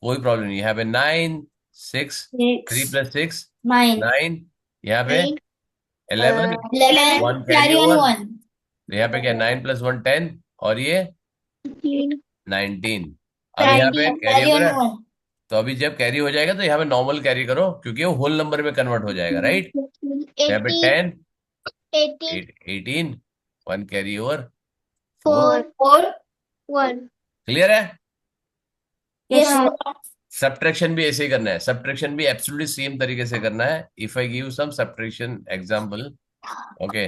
Speaker 1: कोई प्रॉब्लम नहीं। यहाँ पे 9, 6, 3
Speaker 2: Six.
Speaker 1: + 6
Speaker 2: Nine.
Speaker 1: 9, यहाँ पे 11,
Speaker 2: 11.
Speaker 1: 1 carry
Speaker 2: Carry on
Speaker 1: over,
Speaker 2: one.
Speaker 1: तो यहाँ पे क्या 9 + 1 10, और ये 19। अब यहाँ पे कैरी
Speaker 2: Carry
Speaker 1: ओवर
Speaker 2: on
Speaker 1: है,
Speaker 2: one.
Speaker 1: तो अभी जब कैरी हो जाएगा तो यहाँ पे नॉर्मल कैरी करो, क्योंकि वो होल नंबर में कन्वर्ट हो जाएगा, राइट? यहाँ पे 10,
Speaker 4: 18,
Speaker 1: 18, 1 कैरी ओवर, 4।
Speaker 4: 4,
Speaker 2: Four.
Speaker 4: 1।
Speaker 1: क्लियर है?
Speaker 2: Yes.
Speaker 4: हाँ।
Speaker 1: सब्ट्रैक्शन भी ऐसे ही करना है, सब्ट्रैक्शन भी एब्सोल्युटली सेम तरीके से करना है। If I give some subtraction example, okay,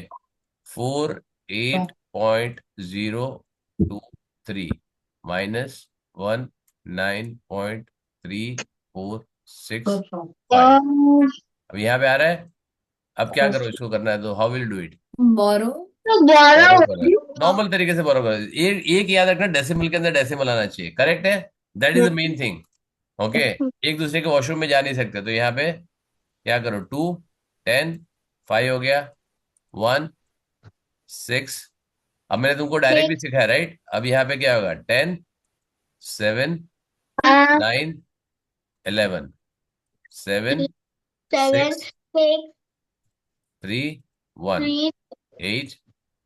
Speaker 1: 48.023 - 19.346 6
Speaker 3: 5.
Speaker 1: 5। अब यहाँ पे आ रहा है, अब क्या करो, इसको करना है तो how will do it?
Speaker 5: Borrow.
Speaker 1: बोरो करो, नॉर्मल तरीके से बोरो करो। एक याद रखना, डेसिमल के अंदर डेसिमल आना चाहिए, करेक्ट है? That is the main thing. Okay, एक दूसरे के वॉशरूम में जा नहीं सकते, तो यहाँ पे क्या करो, 2 10 5 हो गया, 1 6। अब मैंने तुमको डायरेक्ट भी सिखाया, राइट? अब यहाँ पे क्या होगा, 10 7 9 11 7
Speaker 4: 7
Speaker 1: 6
Speaker 4: 6
Speaker 1: 3 1
Speaker 4: 3
Speaker 1: 8।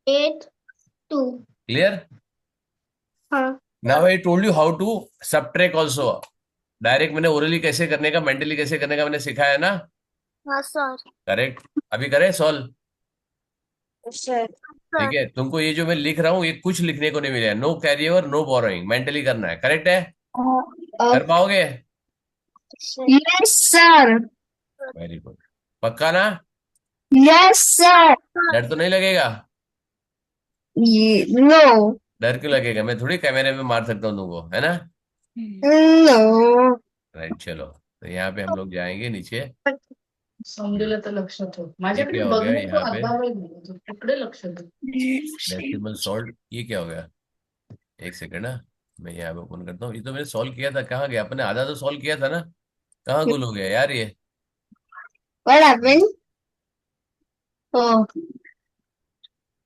Speaker 4: 8 2.
Speaker 1: क्लियर?
Speaker 4: हाँ
Speaker 1: now I told you how to subtract also. Direct मैंने ओरली कैसे करने का, मेंटली कैसे करने का मैंने सिखाया ना,
Speaker 4: हाँ सर
Speaker 1: करेक्ट? अभी करें सॉल्व?
Speaker 2: सर।
Speaker 1: ठीक है, तुमको ये जो मैं लिख रहा हूँ ये कुछ लिखने को नहीं मिला, no carry over no borrowing, mentally करना है, करेक्ट है? कर पाओगे?
Speaker 2: Yes sir.
Speaker 1: Very good. पक्का ना?
Speaker 2: Yes sir.
Speaker 1: डर तो नहीं लगेगा?
Speaker 2: नो।
Speaker 1: डर क्यों लगेगा, मैं थोड़ी कैमरे में मार सकता हूँ तुमको, है ना?
Speaker 2: नो।
Speaker 1: राइट, चलो तो यहाँ पे हम लोग जाएंगे नीचे।
Speaker 3: समजेल तर लक्षात ठेव,
Speaker 1: ये
Speaker 3: माझ्याकडे
Speaker 1: क्या हो गया
Speaker 3: बघण्याचं
Speaker 1: यहाँ पे,
Speaker 3: आता वेळ नाही, तू तिकडे लक्ष दे.
Speaker 1: डेसिमल सॉल्व, ये क्या हो गया? एक सेकेंड ना, मैं यहाँ पे ओपन करता हूँ। ये तो मैंने सॉल्व किया था, कहाँ गया? अपने आधा तो सॉल्व किया था ना, कहाँ गुल हो गया यार ये?
Speaker 2: What happened? Oh.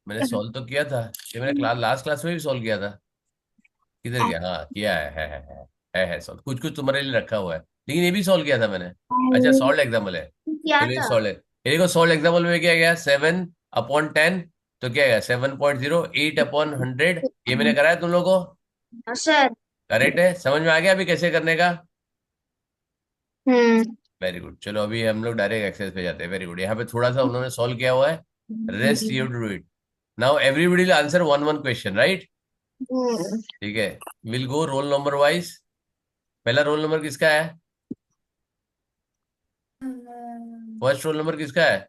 Speaker 1: मैंने सॉल्व तो किया था, ये मैंने लास्ट क्लास में भी सॉल्व किया था। किधर गया? हाँ किया है सॉल्व, कुछ कुछ तुम्हारे लिए रखा हुआ है, लेकिन ये भी सॉल्व किया था मैंने। अच्छा, सॉल्व एग्जाम्पल है,
Speaker 4: क्या
Speaker 1: चलो ये
Speaker 4: था
Speaker 1: सॉल्व है। ये देखो, सॉल्व एग्जाम्पल में क्या गया, 7/10, तो क्या गया 7.0, 8/100। ये मैंने कराया तुम लोगों को,
Speaker 2: सर।
Speaker 1: करेक्ट है? समझ में आ गया अभी कैसे करने का?
Speaker 2: हम्म।
Speaker 1: वेरी गुड, चलो अभी हम लोग डायरेक्ट एक्सरसाइज पे जाते हैं। वेरी गुड, यहाँ पे थोड़ा सा उन्होंने सॉल्व किया हुआ है, rest you do it. Now everybody will answer one one question, right? ठीक है, will go roll number wise. पहला रोल नंबर किसका है? फर्स्ट रोल नंबर किसका है?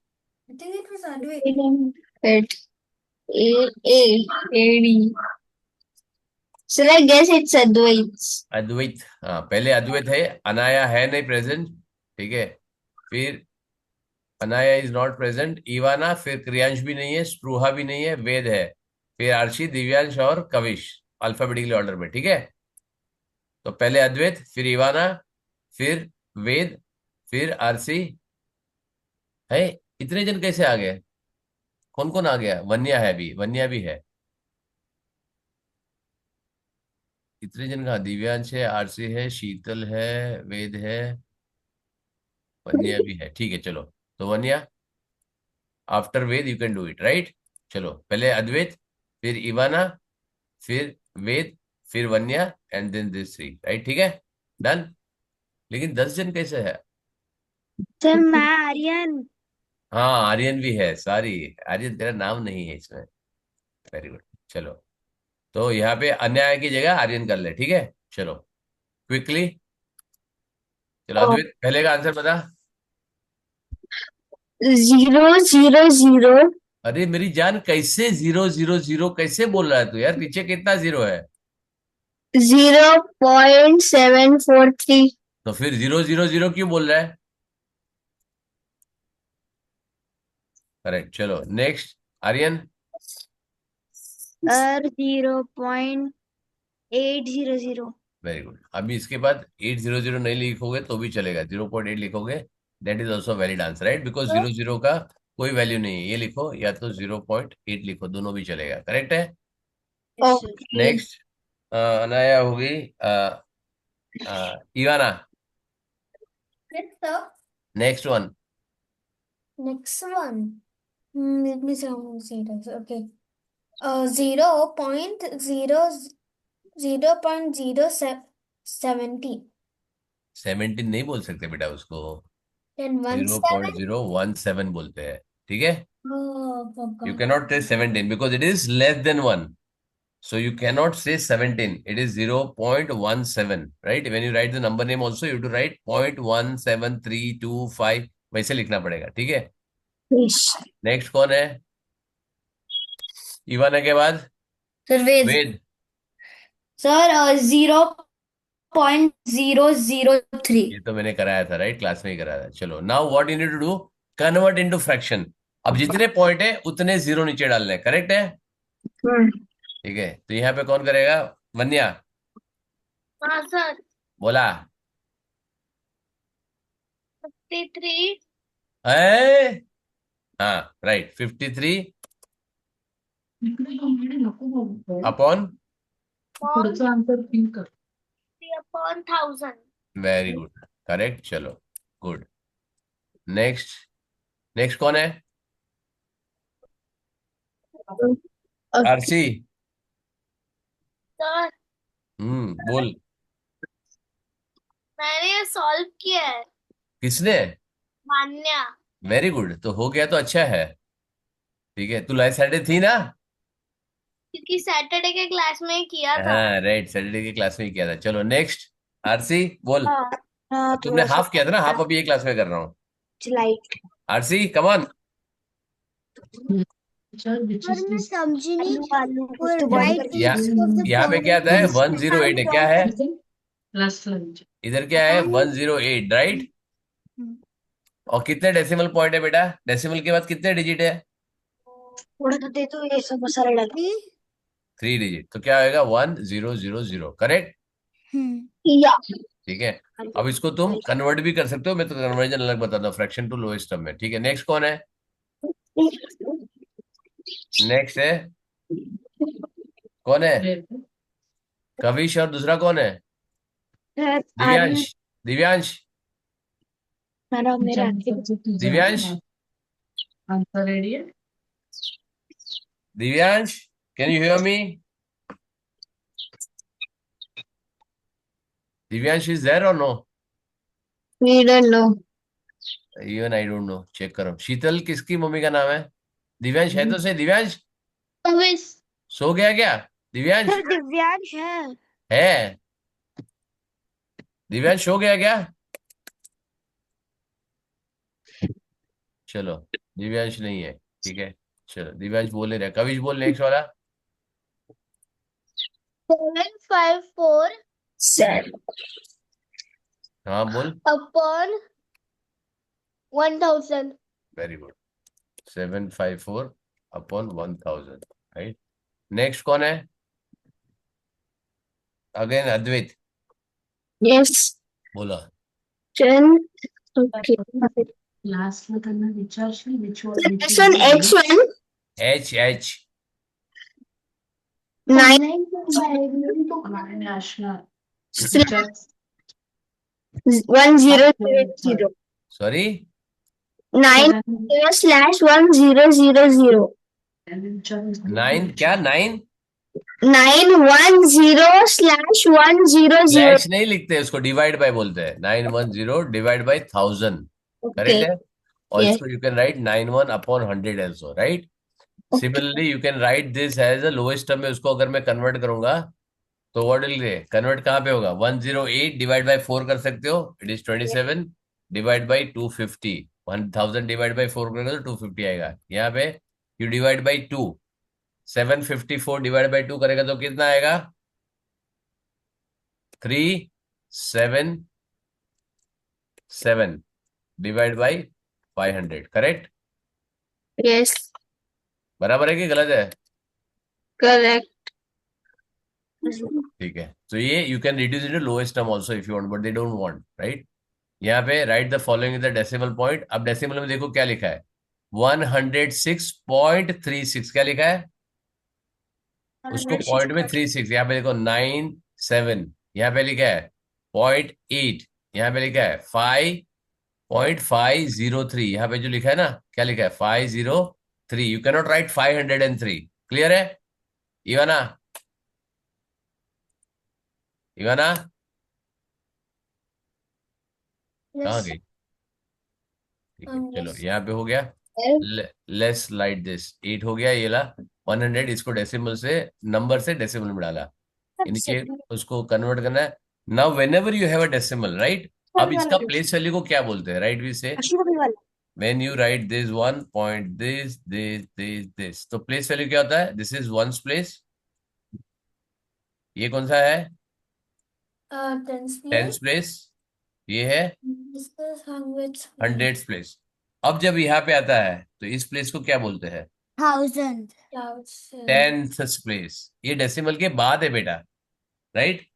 Speaker 5: I think it was Advait.
Speaker 2: It A D. So I guess it's Advait.
Speaker 1: अद्वैत, हाँ पहले अद्वैत है, अनाया है नहीं प्रेजेंट, ठीक है? फिर Anaya is not present, Ivana, फिर क्रियांश भी नहीं है, स्प्रूहा भी नहीं है, वेद है, फिर आर्शी, दिव्यांश और कविश, अल्फाबेटिकली ऑर्डर में, ठीक है? तो पहले अद्वैत, फिर इवाना, फिर वेद, फिर आरसी है। इतने जन कैसे आ गए? कौन कौन आ गया? वन्या है भी, वन्या भी है। इतने जन कहा, दिव्यांश है, आरसी है, शीतल है, वेद है, वन्या भी है, ठीक है चलो। तो Vanya, after Ved you can do it, right? चलो पहले अद्वैत, फिर इवाना, फिर वेद, फिर Vanya, and then this three, right? ठीक है, डन। लेकिन 10 जन कैसे है?
Speaker 2: सर मैं आर्यन।
Speaker 1: हाँ आर्यन भी है, सॉरी, आर्यन तेरा नाम नहीं है इसमें। वेरी गुड, चलो तो यहाँ पे अन्याय की जगह आर्यन कर ले, ठीक है? चलो क्विकली, चलो अद्वैत पहले का आंसर बता।
Speaker 2: 0 0 0
Speaker 1: अरे मेरी जान, कैसे 0 0 0 कैसे बोल रहा है तू यार? पीछे कितना जीरो है?
Speaker 2: 0.743.
Speaker 1: तो फिर 0 0 0 क्यों बोल रहा है? करेक्ट, चलो नेक्स्ट, आर्यन।
Speaker 2: और 0.800.
Speaker 1: वेरी गुड, अभी इसके बाद 800 नहीं लिखोगे तो भी चलेगा, 0.8 लिखोगे, that is also valid answer, right? Because 0 0 का कोई वैल्यू नहीं है, ये लिखो या तो 0.8 लिखो, दोनों भी चलेगा, करेक्ट है?
Speaker 2: Okay.
Speaker 1: नेक्स्ट, अनाया हो गई, Ivana,
Speaker 5: Next up.
Speaker 1: Next one.
Speaker 5: Next one. Let me see it. Okay. 0.070.
Speaker 1: 17 नहीं बोल सकते बेटा उसको,
Speaker 5: Then 17.
Speaker 1: 0.017 बोलते हैं, ठीक है?
Speaker 5: Oh,
Speaker 1: You
Speaker 5: forgot.
Speaker 1: cannot say 17 because it is less than 1. So you cannot say 17. It is 0.17, right? When you write the number name also, you have to write 0.17325, वैसे लिखना पड़ेगा, ठीक है?
Speaker 2: Yes.
Speaker 1: नेक्स्ट कौन है? इवाना के बाद
Speaker 5: Sir, wait.
Speaker 1: वेद।
Speaker 5: Sir, 0.
Speaker 2: 0.003।
Speaker 1: ये तो मैंने कराया था, राइट, क्लास में ही कराया था। चलो, now what you need to do, convert into fraction. अब जितने पॉइंट है उतने जीरो नीचे डालने, करेक्ट है? ठीक है, तो यहाँ पे कौन करेगा? वन्या
Speaker 4: हाँ सर।
Speaker 1: बोला।
Speaker 4: 53
Speaker 1: है, हाँ राइट, 53
Speaker 3: इकडे कॉमेडी नको बघू.
Speaker 1: अपॉन,
Speaker 3: पुढचं आन्सर थिंक कर.
Speaker 4: 3/1000।
Speaker 1: Very good, correct. चलो, गुड। नेक्स्ट, नेक्स्ट कौन है? आरसी।
Speaker 4: सर
Speaker 1: बोल।
Speaker 4: मैंने ये सॉल्व किया है।
Speaker 1: किसने?
Speaker 4: मान्या।
Speaker 1: वेरी गुड, तो हो गया तो अच्छा है। ठीक है, तू लाइफ सैटरडे थी ना?
Speaker 4: क्योंकि सैटरडे के क्लास में किया था।
Speaker 1: हाँ राइट, सैटरडे की क्लास में ही किया था। चलो नेक्स्ट, आरसी बोल।
Speaker 2: हाँ हाँ,
Speaker 1: तुमने
Speaker 2: थोड़ा सा
Speaker 1: हाफ किया था ना, हाफ अभी ये क्लास में कर रहा हूँ।
Speaker 2: लाइट।
Speaker 1: आरसी कमान।
Speaker 3: विचार which
Speaker 4: पर
Speaker 3: is
Speaker 4: मैं
Speaker 3: this.
Speaker 4: समझी नहीं।
Speaker 2: कुछ तो बंद कर
Speaker 1: या, यहाँ पे क्या आता है? 108 है, क्या है?
Speaker 3: Last lunch.
Speaker 1: इधर क्या है? 108, राइट। और कितने डेसिमल पॉइंट है बेटा? डेसिमल के बाद कितने डिजिट है?
Speaker 2: थोड़ा तो दे दो, ये सब मसाला डाल।
Speaker 1: 3 डिजिट, तो क्या होगा? 1000, करेक्ट।
Speaker 2: या
Speaker 1: ठीक है, अब इसको तुम कन्वर्ट भी कर सकते हो, मैं तो कन्वर्जन अलग बताता हूँ, फ्रैक्शन टू लोएस्ट टर्म में। ठीक है, नेक्स्ट कौन है? नेक्स्ट है, कौन है? कविश, और दूसरा कौन है? दिव्यांश। दिव्यांश,
Speaker 2: मेरा मेरा
Speaker 1: दिव्यांश,
Speaker 3: आंसर रेडी है.
Speaker 1: Divyansh, can you hear me? Divyansh is there और no?
Speaker 2: We don't know.
Speaker 1: Even I don't know, check करो। शीतल किसकी मम्मी का नाम है? दिव्यांश है तो सही। दिव्यांश सो गया क्या? दिव्यांश
Speaker 2: सर दिव्यांश
Speaker 1: है? दिव्यांश सो गया क्या? चलो, दिव्यांश नहीं है, ठीक है। चलो, दिव्यांश बोल नहीं रहा। कविश बोल, नेक्स्ट वाला।
Speaker 4: 754
Speaker 2: सर
Speaker 1: हाँ बोल।
Speaker 4: Upon 1000।
Speaker 1: Very good, 754 upon 1000, right. Next कौन है? अगेन अद्वैत,
Speaker 2: यस
Speaker 1: बोला।
Speaker 2: 10। ओके
Speaker 3: लास्ट में करना विचारशील which one
Speaker 2: this one H1
Speaker 1: H H
Speaker 2: 9
Speaker 3: national
Speaker 2: 1000
Speaker 1: sorry,
Speaker 2: 9/1000
Speaker 1: 9 क्या? 9
Speaker 2: 910/100।
Speaker 1: स्लैश नहीं लिखते, उसको डिवाइड बाय बोलते हैं। 910 डिवाइड बाय 1000, करेक्ट है। और
Speaker 2: Yes.
Speaker 1: इसको you can write 91 upon 100 also, right. Similarly you can write this as a lowest term में। उसको अगर मैं कन्वर्ट करूंगा तो व्हाट विल बी कन्वर्ट? कहाँ पे होगा? 108 डिवाइड बाय 4 कर सकते हो, it is 27 divide by 250। 1000 divide by 4 करोगे तो 250 आएगा। यहाँ पे you divide by 2, 754 divide by 2 करेगा तो कितना आएगा? 377 डिवाइड बाई 500, करेक्ट।
Speaker 2: Yes,
Speaker 1: बराबर है कि गलत है?
Speaker 2: correct.
Speaker 1: ठीक है, तो ये you can reduce it to lowest term also if you want, but they don't want, right. यहाँ पे write the following in the decimal point. अब डेसिमल में देखो क्या लिखा है, 106.36 क्या लिखा है? उसको पॉइंट में 36, यहाँ पे देखो 97, यहाँ पे लिखा है 0.8, यहाँ पे लिखा है 5.503, यहाँ पे जो लिखा है ना, क्या लिखा है? 503। You cannot right 503। क्लियर है? इवाना, इवाना कहाँ गई? ठीक है, चलो यहाँ पे हो गया। लेस लाइट दिस 8 हो गया, ये ला 100, इसको डेसिमल से, नंबर से डेसिमल में डाला, इनके उसको कन्वर्ट करना है। Now when ever you have a decimal, right. अब इसका प्लेस वैल्यू को क्या बोलते हैं? राइट, वी से when you right this 1 point this, तो प्लेस वैल्यू क्या होता है? This is ones place. ये कौन सा है? टेंस प्लेस, ये है हंड्रेड्स प्लेस। अब जब यहाँ पे आता है तो इस प्लेस को क्या बोलते हैं?
Speaker 2: थाउजेंड।
Speaker 1: टेंथ्स प्लेस। ये डेसिमल के बाद है बेटा, राइट?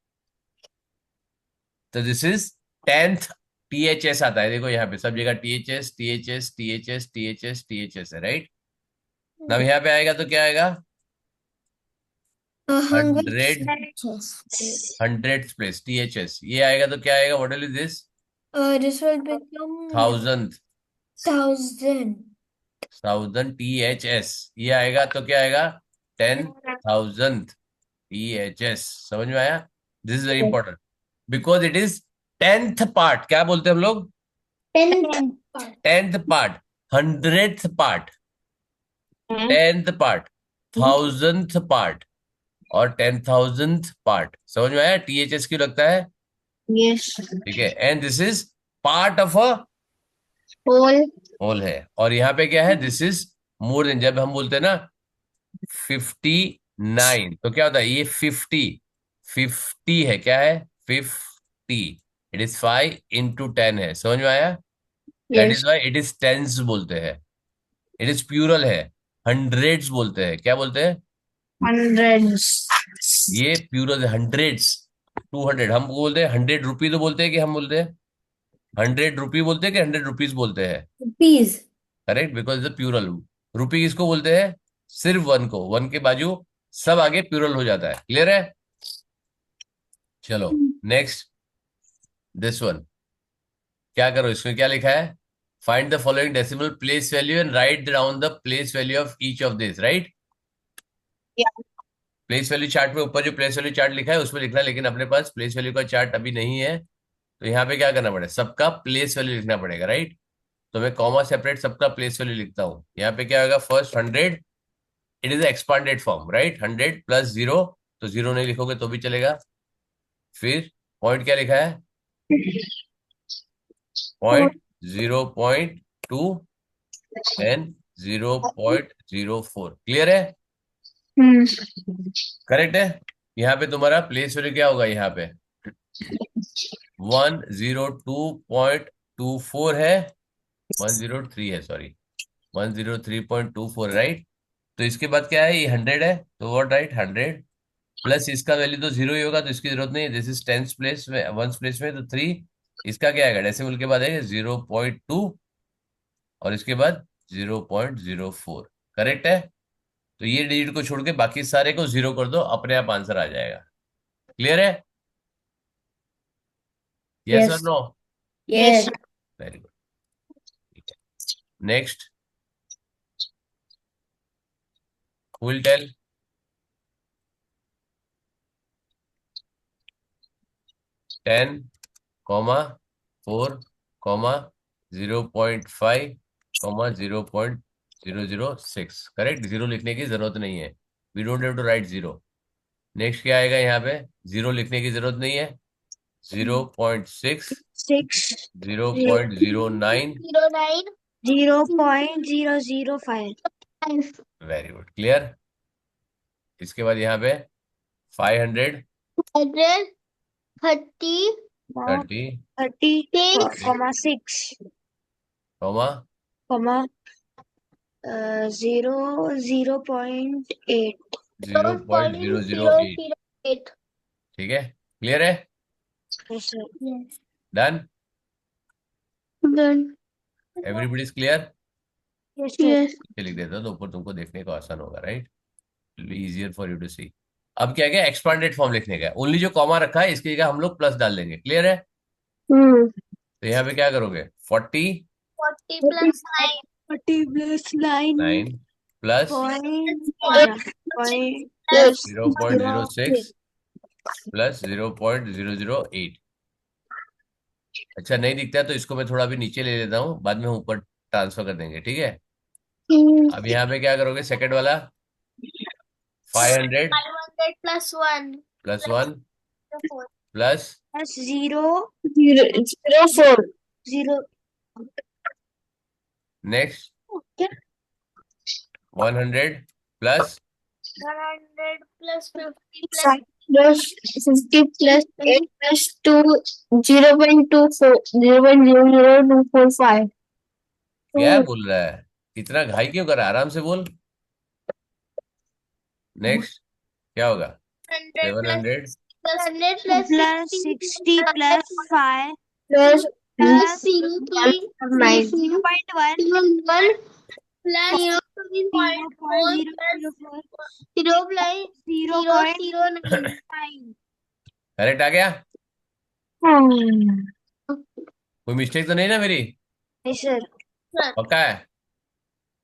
Speaker 1: तो दिस इज टेंथ। THS आता है, देखो यहाँ पे सब जगह THS THS THS THS THS है, राइट? अब यहाँ पे आएगा तो क्या आएगा? हंड्रेड, हंड्रेड्स प्लेस THS, ये आएगा तो क्या आएगा? What will this?
Speaker 2: This will become
Speaker 1: thousand,
Speaker 2: thousand.
Speaker 1: Thousand THS, ये आएगा तो क्या आएगा? 10,000 THS। समझ में आया? This is very important because it is tenth part. क्या बोलते हैं हम लोग? Tenth part, hundred part, tenth part, thousandth part और 10,000th पार्ट। समझ में आया? THS क्यों लगता है?
Speaker 2: Yes.
Speaker 1: ठीक है। And this is part of a
Speaker 2: Whole.
Speaker 1: Whole है। और यहाँ पे क्या है? This is more than. जब हम बोलते हैं ना 59, तो क्या होता है? ये 50 है, क्या है? 50। इट इज 5 into 10 है। समझ में आया? That is why it is tens बोलते हैं। इट इज प्यूरल है। हंड्रेड्स बोलते हैं। क्या बोलते हैं?
Speaker 2: Hundreds.
Speaker 1: ये प्यूरल है। हंड्रेड्स, 200। हम बोलते हैं 100 रुपी, तो बोलते हैं कि हम बोलते हैं 100 रुपी बोलते हैं कि 100 रुपीज बोलते हैं?
Speaker 2: Rupees.
Speaker 1: Correct, because the plural. Rupee किसको बोलते हैं? सिर्फ वन को। वन के बाजू सब आगे प्यूरल हो जाता है। क्लियर है? चलो नेक्स्ट, दिस वन। क्या करो, इसमें क्या लिखा है? Find the following decimal place value and write down the place value of each of this, right? Place value chart में ऊपर जो प्लेस वैल्यू चार्ट लिखा है उसमें लिखना है, लेकिन अपने पास प्लेस वैल्यू का चार्ट अभी नहीं है, तो यहाँ पे क्या करना पड़ेगा? सबका प्लेस वैल्यू लिखना पड़ेगा, राइट? तो मैं कॉमा सेपरेट सबका प्लेस वैल्यू लिखता हूँ। यहाँ पे क्या होगा? First 100, it is expanded form, right? 100 plus 0, तो 0 नहीं लिखोगे तो भी चलेगा। फिर पॉइंट क्या लिखा है? Point 0.2 and 0.04। क्लियर है? करेक्ट है? यहाँ पे तुम्हारा प्लेस वैल्यू क्या होगा? यहाँ पे 102.24 है, 103 है, सॉरी 103.24, राइट? तो इसके बाद क्या है? ये 100 है, तो व्हाट, राइट? 100 प्लस इसका वैल्यू तो 0 ही होगा, तो इसकी जरूरत नहीं है। दिस इज टेंस प्लेस में, वंस प्लेस में, तो 3। इसका क्या आएगा? डेसिमल के बाद है 0.2 और इसके बाद 0.04। करेक्ट है? तो ये डिजिट को छोड़ के बाकी सारे को 0 कर दो, अपने आप आंसर आ जाएगा। क्लियर है? यस और no?
Speaker 2: Yes.
Speaker 1: Very good. Next, will tell. Ten, 4, 0.5, 0.006। Correct? 0 लिखने की जरूरत नहीं है। We don't have to write 0। Next क्या आएगा? यहाँ पे 0 लिखने की जरूरत नहीं है। 0.6,
Speaker 2: 6.
Speaker 1: 0.09।
Speaker 4: 09.
Speaker 2: 0.005.
Speaker 1: Very good, clear. इसके बाद यहाँ पे 500,
Speaker 4: 30.
Speaker 1: 30,
Speaker 2: 30.6.
Speaker 1: कॉमा
Speaker 2: 0.8.
Speaker 1: 0.008। ठीक है? क्लियर है?
Speaker 2: Yes, sir.
Speaker 1: Done?
Speaker 4: Done.
Speaker 1: Everybody is clear?
Speaker 2: Yes, sir.
Speaker 4: Yes.
Speaker 1: लिख देता हूँ तो ऊपर तुमको देखने को आसान होगा, right? Easier for you to see. अब क्या क्या एक्सपांडेड फॉर्म लिखने का है। ओनली जो कॉमा रखा है इसकी जगह हम लोग प्लस डाल देंगे। क्लियर है? तो यहाँ पे क्या करोगे? 40,
Speaker 4: 40 plus 9.
Speaker 2: 40 plus 9.
Speaker 1: 9 plus
Speaker 2: Point.
Speaker 1: 0.06 plus 0.008। अच्छा, नहीं दिखता है तो इसको मैं थोड़ा भी नीचे ले लेता हूँ, बाद में हम ऊपर ट्रांसफर कर देंगे। ठीक है? अब यहाँ पे क्या करोगे? सेकंड वाला 500
Speaker 4: 500 plus 1.
Speaker 1: Plus 1 plus
Speaker 2: Plus 0.04. 0.
Speaker 1: Next 100 plus
Speaker 4: 100 plus 50 plus plus 50 plus 8 plus 2 0.24 0.00245.
Speaker 1: क्या बोल रहा है? इतना घाई क्यों कर रहा है? आराम से बोल। नेक्स्ट क्या होगा? 700
Speaker 4: 100
Speaker 2: plus
Speaker 4: plus
Speaker 2: 60 plus 5
Speaker 4: plus
Speaker 2: plus
Speaker 4: 0.9
Speaker 2: 0.1
Speaker 4: plus 0.4
Speaker 2: 0.004
Speaker 4: 0.009.
Speaker 2: 0.9.
Speaker 1: Correct आ गया? कोई मिस्टेक तो नहीं ना मेरी?
Speaker 2: Yes, sir.
Speaker 1: पक्का है?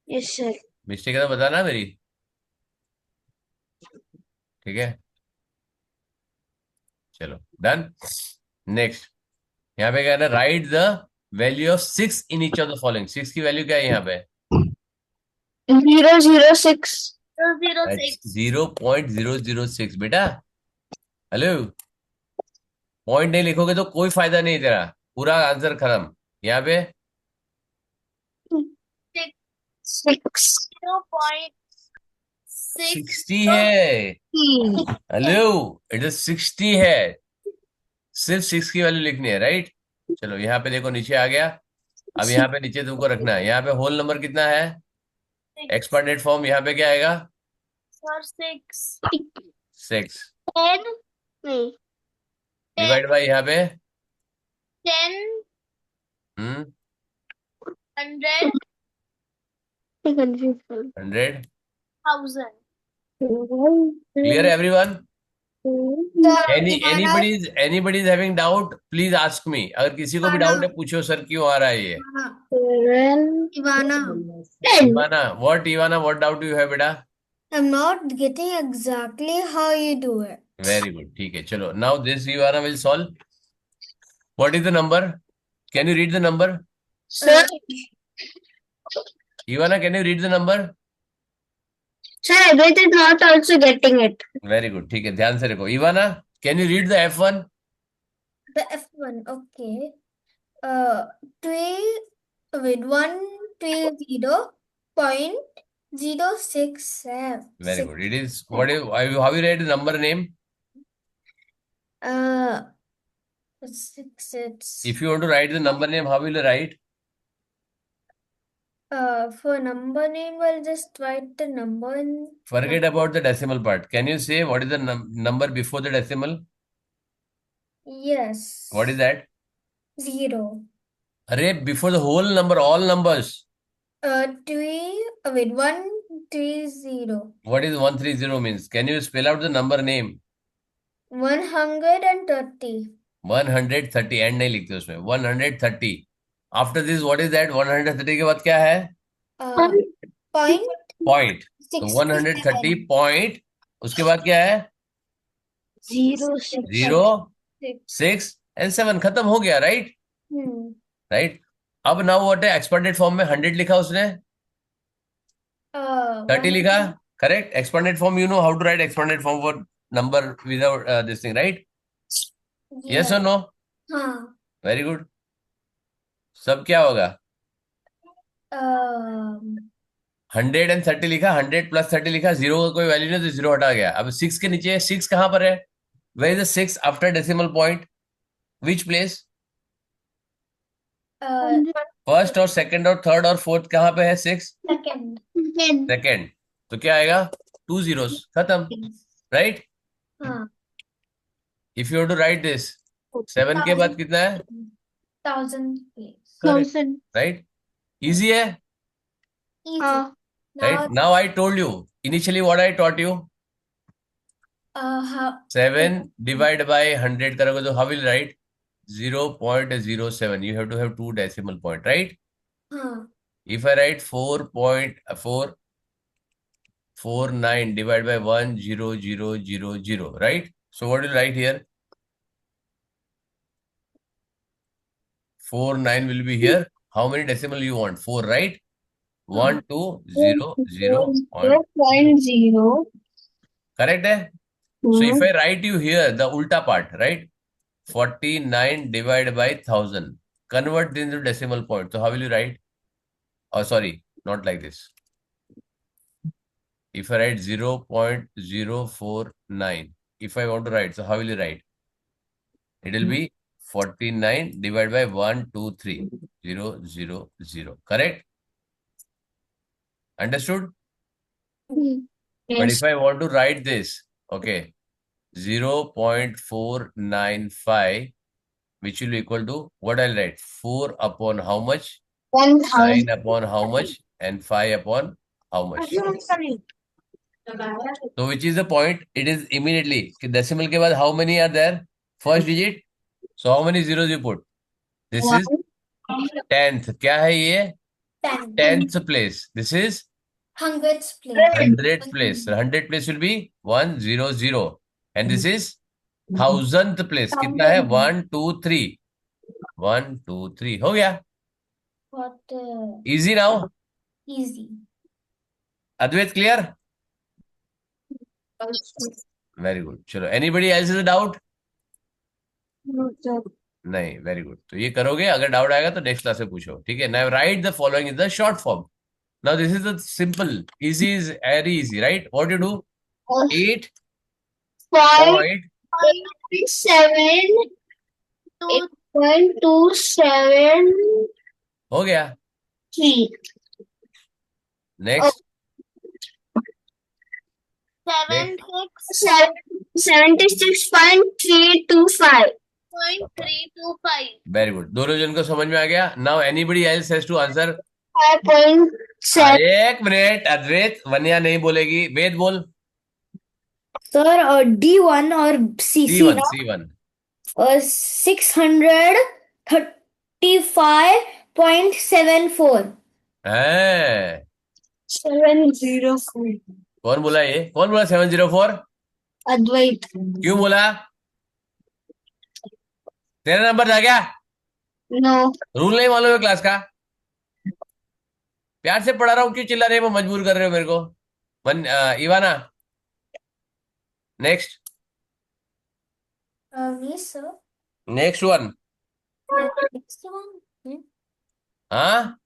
Speaker 2: Yes, sir.
Speaker 1: मिस्टेक है तो बताना मेरी। ठीक है, चलो डन। नेक्स्ट यहाँ पे क्या है ना, right the value of 6 in each of the following. 6 की वैल्यू क्या है यहाँ पे?
Speaker 4: 006.
Speaker 1: 0.006 बेटा। हेलो, पॉइंट नहीं लिखोगे तो कोई फायदा नहीं तेरा, पूरा आंसर खत्म। यहाँ पे
Speaker 4: 6.
Speaker 1: 60 है। हेलो, इट इज 60 है। सिर्फ 6 की वैल्यू लिखनी है, राइट? चलो यहाँ पे देखो, नीचे आ गया। अब यहाँ पे नीचे तुमको रखना है। यहाँ पे होल नंबर कितना है? एक्सपांडेड फॉर्म यहाँ पे क्या आएगा? 6 डिवाइड बाई यहाँ पे
Speaker 4: 10 100
Speaker 1: 100।
Speaker 4: 1000.
Speaker 1: क्लियर है everyone?
Speaker 4: Ivana,
Speaker 1: anybody is having doubt, please ask me. अगर किसी को भी डाउट है पूछो, सर क्यों आ रहा है ये।
Speaker 4: Ivana,
Speaker 1: Ivana, what doubt you है बेटा?
Speaker 4: I'm not getting exactly how you do it.
Speaker 1: Very good, ठीक है। चलो now this Ivana will solve. What is the number? Can you read the number?
Speaker 4: Sir,
Speaker 1: Ivana, can you read the number?
Speaker 4: sir, Abhit is not also getting it.
Speaker 1: Very good, ठीक है, ध्यान से रखो। Ivana, can you read the F1?
Speaker 4: The F1, okay. 12 with 120.067.
Speaker 1: Very good, it is what is how you right the number name?
Speaker 4: Uh, 6, it's
Speaker 1: if you want to write the number name, how will you write?
Speaker 4: for number name, we'll just write the number in
Speaker 1: Forget about the decimal part. Can you say what is the number before the decimal?
Speaker 4: yes.
Speaker 1: What is that?
Speaker 4: 0.
Speaker 1: Array, before the whole number, all numbers.
Speaker 4: 130.
Speaker 1: What is 130 means? Can you spell out the number name?
Speaker 4: 130.
Speaker 1: 130 and नहीं लिखते उसमें, 130। After this what is that? 130 के बाद क्या है?
Speaker 4: Point
Speaker 1: point. तो 130 point, उसके बाद क्या है?
Speaker 2: 0
Speaker 1: 0 6 एंड 7, खत्म हो गया, राइट? राइट। अब नाउ व्हाट है? एक्सपांडेड फॉर्म में 100 लिखा उसने, 30 लिखा, correct? Expanded form, you know how to write expanded form for number without this thing, right? Yes और नो?
Speaker 4: हाँ.
Speaker 1: Very good. सब क्या होगा? 130 लिखा, 100 प्लस 30 लिखा, 0 का कोई वैल्यू नहीं तो 0 हटा गया। अब 6 के नीचे 6 कहां पर है? Where is the 6 after decimal point? Which place? First और सेकंड और थर्ड और फोर्थ कहां पे है 6?
Speaker 4: Second.
Speaker 1: सेकंड। तो क्या आएगा? 2 zeros, खत्म, राइट?
Speaker 4: हाँ.
Speaker 1: If you to write this, 7 के बाद कितना है?
Speaker 4: 1000.
Speaker 1: राइट? इजी है,
Speaker 4: हाँ.
Speaker 1: Right? Now I told you initially what I taught you.
Speaker 4: how
Speaker 1: 7 divide by 100 करोगे तो how will write? 0.07। You have to have 2 decimal point, right?
Speaker 4: हाँ.
Speaker 1: If I write 4.449 divided by 10000, right? So what will write here? 49 will be here. How many decimal you want? 4, right? 1 2 0 0 point.
Speaker 4: 0.0.
Speaker 1: Correct है? So if I write you here the ulta part, right? 49 divided by 1000. Convert this into decimal point. So how will you write? Oh, sorry, not like this. If I write 0.049 if I want to write, so how will you write? It will be 49 divided by 1, 2, 3. 0, 0, 0. Correct? Understood? But if I want to write this, okay, 0.495, which will be equal to, what I'll write? 4 upon how much? 9 upon how much? And 5 upon how much? So which is the point? It is immediately. Decimal के बाद how many are there? First digit. So how many zeros you put? This is 10th. क्या है ये? 10th place. This is
Speaker 2: 100th place.
Speaker 1: 100th place. 100th place will be 100. And this is 1000th place. कितना है? 1, 2, 3. 1, 2, 3. हो गया?
Speaker 2: What?
Speaker 1: Easy now?
Speaker 2: Easy.
Speaker 1: Advait, clear? Very good. चलो, anybody else has a doubt?
Speaker 2: No, sir.
Speaker 1: नहीं, very good. तो ये करोगे, अगर डाउट आएगा तो नेक्स्ट क्लास में पूछो. ठीक है? Now write the following in the short form. Now this is the simple, easy is very easy, right? What you do?
Speaker 2: 8.27
Speaker 1: हो गया. नेक्स्ट.
Speaker 2: 76.325.
Speaker 4: 0.325.
Speaker 1: Very good. दोनों जन को समझ में आ गया. Now anybody else has to answer.
Speaker 2: 5.7.
Speaker 1: एक मिनट. अद्वैत, वन्या नहीं बोलेगी. वेद बोल.
Speaker 2: Sir, D1 or CC
Speaker 1: C1,
Speaker 2: ना?
Speaker 1: C1.
Speaker 2: 635.74.
Speaker 1: है.
Speaker 2: 704.
Speaker 1: कौन बोला ये? कौन बोला 704?
Speaker 2: अद्वैत.
Speaker 1: क्यों बोला? तेरा नंबर था क्या?
Speaker 2: नो.
Speaker 1: रूल नहीं मालूम है क्लास का? प्यार से पढ़ा रहा हूँ, क्यों चिल्ला रहे हो? मजबूर कर रहे हो मेरे को. Ivana, next.
Speaker 2: Me, sir.
Speaker 1: Next one.
Speaker 2: Next one.
Speaker 1: हाँ,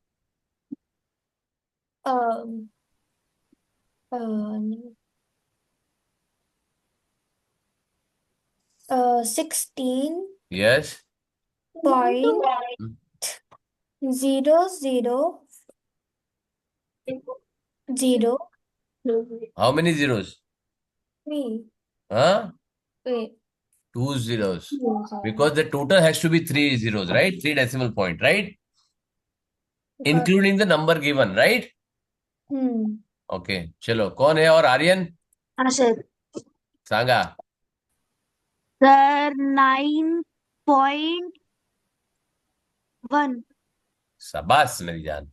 Speaker 2: Um, uh, 16
Speaker 1: yes.
Speaker 2: point 000
Speaker 1: how many zeros?
Speaker 2: 3.
Speaker 1: हाँ,
Speaker 2: Wait.
Speaker 1: 2 zeros. Because the total has to be 3 zeros, right? 3 decimal point, right? Including the number given, right? Okay. चलो, कौन है? और आर्यन
Speaker 2: हाँ sir.
Speaker 1: सांगा.
Speaker 2: Sir 9.1.
Speaker 1: शाबाश मेरी जान.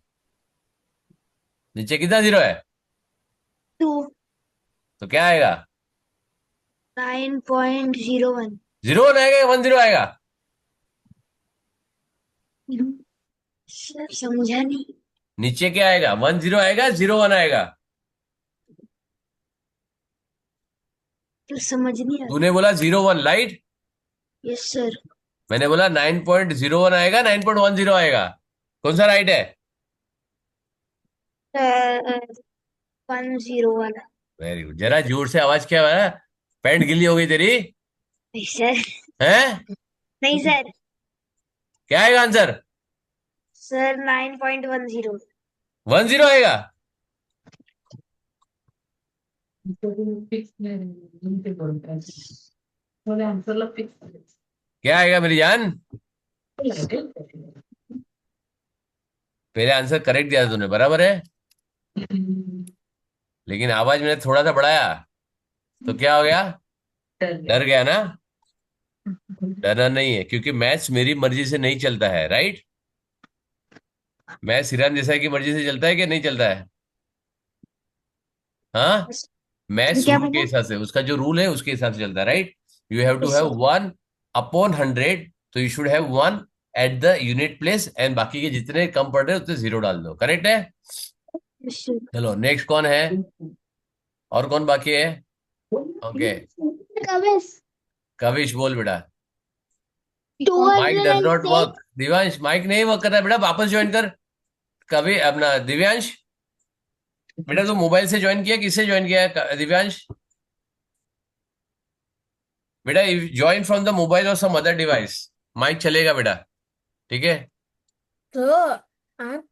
Speaker 1: नीचे कितना जीरो है?
Speaker 2: 2.
Speaker 1: तो क्या आएगा?
Speaker 2: 9.01.
Speaker 1: 0 आएगा या 10 आएगा?
Speaker 2: सर समझा नहीं.
Speaker 1: नीचे क्या आएगा? 10 आएगा, 01 आएगा?
Speaker 2: तो समझ नहीं आ रहा.
Speaker 1: तूने बोला 01, राइट?
Speaker 2: Yes sir.
Speaker 1: मैंने बोला 9.01 आएगा, 9.10 आएगा. कौन सा राइट है?
Speaker 2: 10 वाला.
Speaker 1: Very good. जरा जोर से आवाज. क्या है? पैंट गिल्ली हो गई तेरी?
Speaker 2: नहीं सर.
Speaker 1: हैं?
Speaker 2: नहीं सर.
Speaker 1: क्या आएगा आंसर?
Speaker 2: सर 9.10.
Speaker 1: 10 आएगा?
Speaker 3: फिक्स नहीं बोलते थोड़े आंसर लो फिक्स.
Speaker 1: क्या आएगा मेरी जान? पहले आंसर करेक्ट दिया था तूने, बराबर है. लेकिन आवाज मैंने थोड़ा सा बढ़ाया तो क्या हो गया? डर गया ना? डरना नहीं है, क्योंकि मैथ्स मेरी मर्जी से नहीं चलता है, राइट? मैथ्स हिरान जैसा की मर्जी से चलता है कि नहीं चलता है? हाँ, मैथ्स
Speaker 2: क्या
Speaker 1: रूल के
Speaker 2: बोला?
Speaker 1: हिसाब से, उसका जो रूल है उसके हिसाब से चलता है, right? You have to have 1 upon 100, तो you should have 1 at the unit place, and बाकी के जितने कम पड़ रहे हैं उतने 0 डाल दो. करेक्ट है? चलो, नेक्स्ट कौन है? और कौन बाकी है? ओके, कविश बोल बेटा. Mic does not work. Divyansh, mic नहीं वर्क कर रहा है बेटा, वापस ज्वाइन कर. कवि अपना दिव्यांश बेटा, तू मोबाइल से ज्वाइन किया, किससे ज्वाइन किया है दिव्यांश? बेटा ज्वाइन फ्रॉम द मोबाइल और सम अदर डिवाइस, माइक चलेगा बेटा, ठीक है।
Speaker 6: Sir,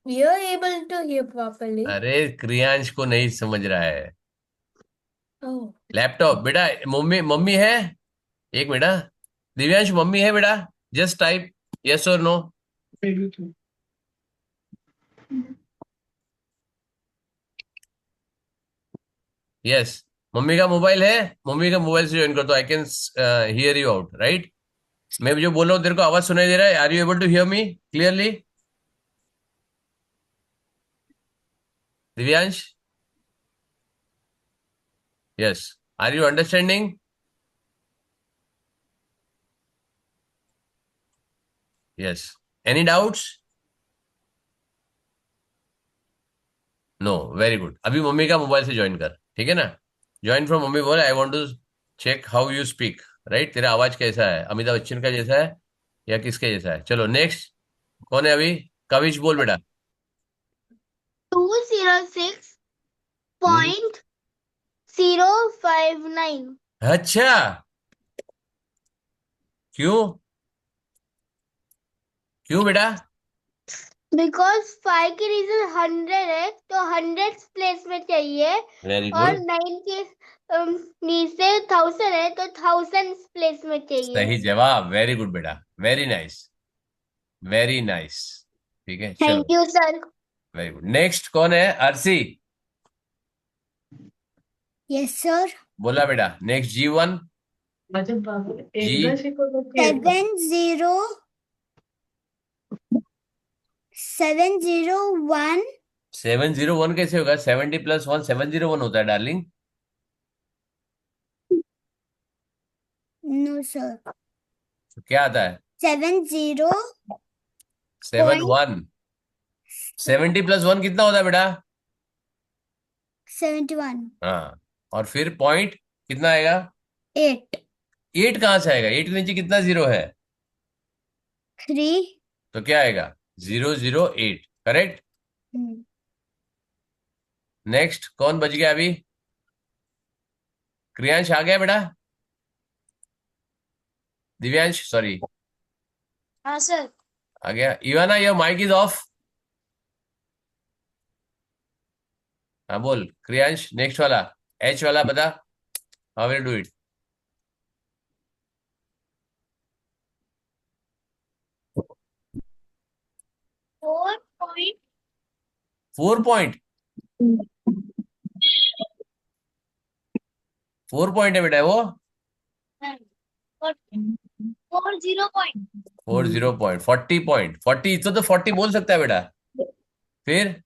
Speaker 6: we are able to hear properly.
Speaker 1: अरे क्रियांश को नहीं समझ रहा है।
Speaker 6: Oh,
Speaker 1: लैपटॉप बेटा, मम्मी मम्मी है, एक मिनट, दिव्यांश मम्मी है बेटा, जस्ट टाइप यस और नो। यस, मम्मी का मोबाइल है, मम्मी का मोबाइल से ज्वाइन कर दो, I can hear you out, right. मैं जो बोल रहा हूँ तेरे को आवाज सुनाई दे रहा है? Are you able to hear me clearly Divyansh? Yes, are you understanding? Yes, any doubts? No, very good. अभी मम्मी का मोबाइल से ज्वाइन कर, ठीक है ना। ज्वाइन फ्रॉम मम्मी बोल, I want to check how you speak, right. तेरा आवाज कैसा है, अमिताभ बच्चन का जैसा है या किसके जैसा है? चलो नेक्स्ट, कौन है अभी? कविश बोल बेटा।
Speaker 4: 206.059.
Speaker 1: अच्छा, क्यों क्यों बेटा?
Speaker 4: बिकॉज 5 की रीजन 100 है, तो 100 प्लेस में चाहिए,
Speaker 1: वेरी
Speaker 4: और
Speaker 1: गुड,
Speaker 4: 9 के नीचे 1000 है, तो 1000 प्लेस में चाहिए।
Speaker 1: सही जवाब, वेरी गुड बेटा, वेरी नाइस, वेरी नाइस, ठीक है। चलो
Speaker 4: thank you sir.
Speaker 1: Very good. Next कौन है? RC
Speaker 2: Yes, sir.
Speaker 1: बोला बेटा। नेक्स्ट G1
Speaker 3: माझ्या बाबा
Speaker 1: जी
Speaker 3: एकदा शिकवलं की
Speaker 2: 701.
Speaker 1: 701 कैसे होगा? 70 + 1 701 होता है डार्लिंग।
Speaker 2: No, sir.
Speaker 1: तो क्या आता है?
Speaker 2: 70.
Speaker 1: 71। 70 + 1 कितना होता है बेटा?
Speaker 2: 71.
Speaker 1: हाँ, और फिर पॉइंट कितना आएगा?
Speaker 2: 8.
Speaker 1: 8 कहाँ से आएगा? 8 के नीचे कितना जीरो है?
Speaker 2: 3.
Speaker 1: तो क्या आएगा? 008, करेक्ट। नेक्स्ट कौन बच गया अभी? क्रियांश आ गया बेटा? दिव्यांश, सॉरी,
Speaker 4: हाँ सर।
Speaker 1: आ गया। Ivana, your mic is off. हाँ बोल क्रियांश, नेक्स्ट वाला H वाला बता, how will do it?
Speaker 4: 4.4
Speaker 1: 4 point, 4 point है बेटा वो।
Speaker 4: 0 पॉइंट
Speaker 1: 40 पॉइंट, 40 पॉइंट, 40 तो 40 बोल सकता है बेटा। फिर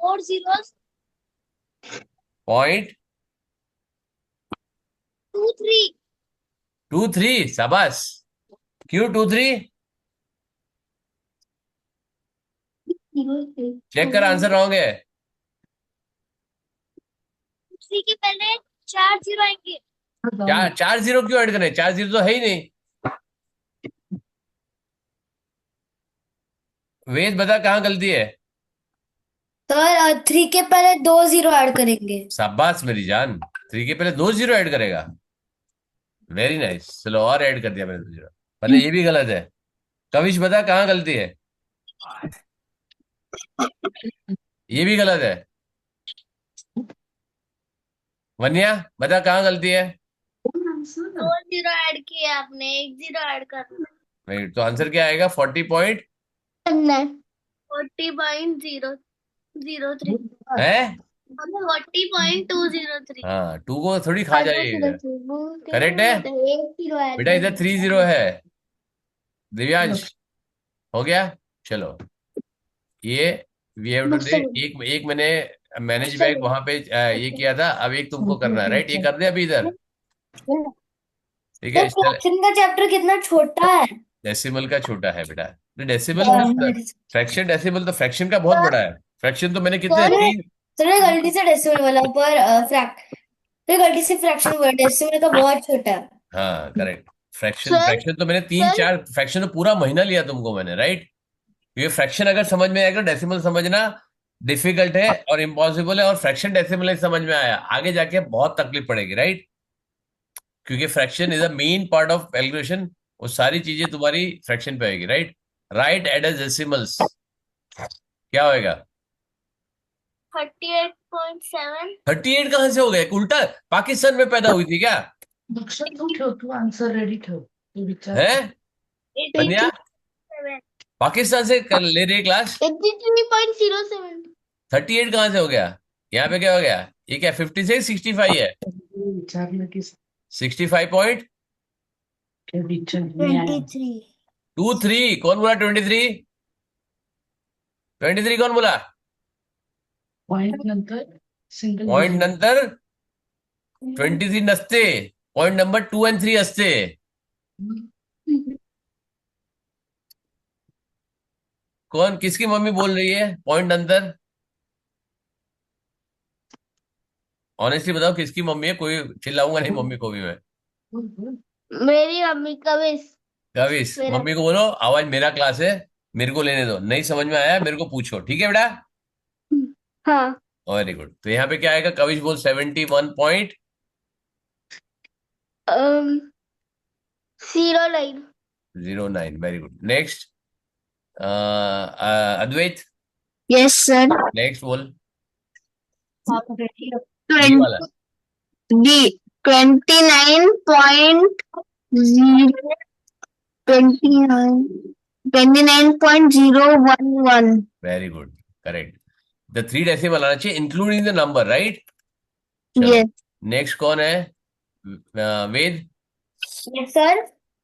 Speaker 4: 4 zeros
Speaker 1: पॉइंट
Speaker 4: 23.
Speaker 1: 23, शाबाश। क्यों 23? चेक कर, आंसर रॉन्ग है।
Speaker 4: 3 के पहले 4 जीरो आएंगे।
Speaker 1: क्या 4 जीरो क्यों ऐड करें? 4 जीरो तो है ही नहीं। वेद बता कहाँ गलती है?
Speaker 2: सर 3 के पहले 2 0 ऐड करेंगे।
Speaker 1: शाबाश मेरी जान, 3 के पहले 2 जीरो ऐड करेगा, वेरी नाइस। चलो और ऐड कर दिया मैंने 2 जीरो, पहले ये भी गलत है। कविश बता कहाँ गलती है? ये भी गलत है। वन्या बता कहाँ गलती है?
Speaker 4: 2 जीरो ऐड किए आपने, 1 जीरो ऐड करना।
Speaker 1: Right, तो आंसर क्या आएगा? 40 पॉइंट
Speaker 4: 40.003
Speaker 1: है।
Speaker 4: 40.203।
Speaker 1: हाँ, 2 को थोड़ी खा जाइएगा, करेक्ट है बेटा। इधर 3 जीरो है। दिव्यांश हो गया। चलो ये वी हैव टू डे, एक एक मैंने मैनेज बैग वहां पे ये किया था, अब एक तुमको करना है, राइट। ये कर दे अभी इधर, ठीक है। इस तरह
Speaker 2: फ्रैक्शन का चैप्टर कितना छोटा है।
Speaker 1: डेसिमल का छोटा है बेटा, डेसिमल फ्रैक्शन, डेसिमल तो फ्रैक्शन का बहुत बड़ा है। फ्रैक्शन तो मैंने कितने
Speaker 2: सर
Speaker 1: 3।
Speaker 2: सर गलती से डेसिमल वाला पर गलती से फ्रैक्शन हुआ, डेसिमल का बहुत छोटा है।
Speaker 1: हाँ करेक्ट, फ्रैक्शन,
Speaker 4: सर
Speaker 1: फ्रैक्शन तो मैंने 3-4 फ्रैक्शन तो पूरा महीना लिया तुमको मैंने, राइट। ये फ्रैक्शन अगर समझ में आएगा, डेसिमल समझना डिफिकल्ट है और इम्पॉसिबल है, और फ्रैक्शन डेसिमल समझ में आया, आगे जाके बहुत तकलीफ पड़ेगी, राइट? क्योंकि fraction is a main part of calculation, वो सारी चीजें तुम्हारी फ्रैक्शन पे आएगी, right? Right at as decimals, क्या होएगा?
Speaker 4: 38.7.
Speaker 1: 38 कहां से हो गया? उल्टा पाकिस्तान में पैदा हुई थी क्या?
Speaker 3: लक्षण तू ठेव, तू आंसर रेडी ठेव, तू विचार
Speaker 1: है
Speaker 3: कर.
Speaker 1: कन्या?
Speaker 4: 87.
Speaker 1: पाकिस्तान से कर ले रही क्लास?
Speaker 4: 83.07.
Speaker 1: 38 कहां से हो गया? यहाँ पे क्या हो गया? ये क्या 56 65 है?
Speaker 3: विचारलं की
Speaker 1: 65 पॉइंट
Speaker 3: काय विचार नाही आला.
Speaker 4: 23.
Speaker 1: 23, कौन बोला 23? 23 कौन बोला?
Speaker 3: पॉइंट नंतर सिंगल
Speaker 1: पॉइंट नंतर 23 नसते, पॉइंट नंबर 2 and 3 असते. कौन, किसकी मम्मी बोल रही है पॉइंट नंतर? ऑनेस्टली बताओ किसकी मम्मी है? कोई चिल्लाऊंगा नहीं मम्मी को भी मैं.
Speaker 4: मेरी मम्मी कविस.
Speaker 1: कविस,
Speaker 4: मेरा
Speaker 1: मम्मी को बोलो आवाज मेरा क्लास है, मेरे को लेने दो, नहीं समझ में आया मेरे को पूछो, ठीक है बेटा?
Speaker 4: हाँ.
Speaker 1: Very good. तो यहाँ पे क्या आएगा? कविश बोल 71.09.
Speaker 4: 09.
Speaker 1: Very good. Next Advait,
Speaker 4: Yes, sir.
Speaker 1: Next बोल. ये
Speaker 4: 20,
Speaker 1: वाला
Speaker 4: 29.011.
Speaker 1: Very good, correct. The 3 decimal आना चाहिए including the number, right?
Speaker 4: Yes.
Speaker 1: Next कौन है? Ved,
Speaker 2: Yes, sir.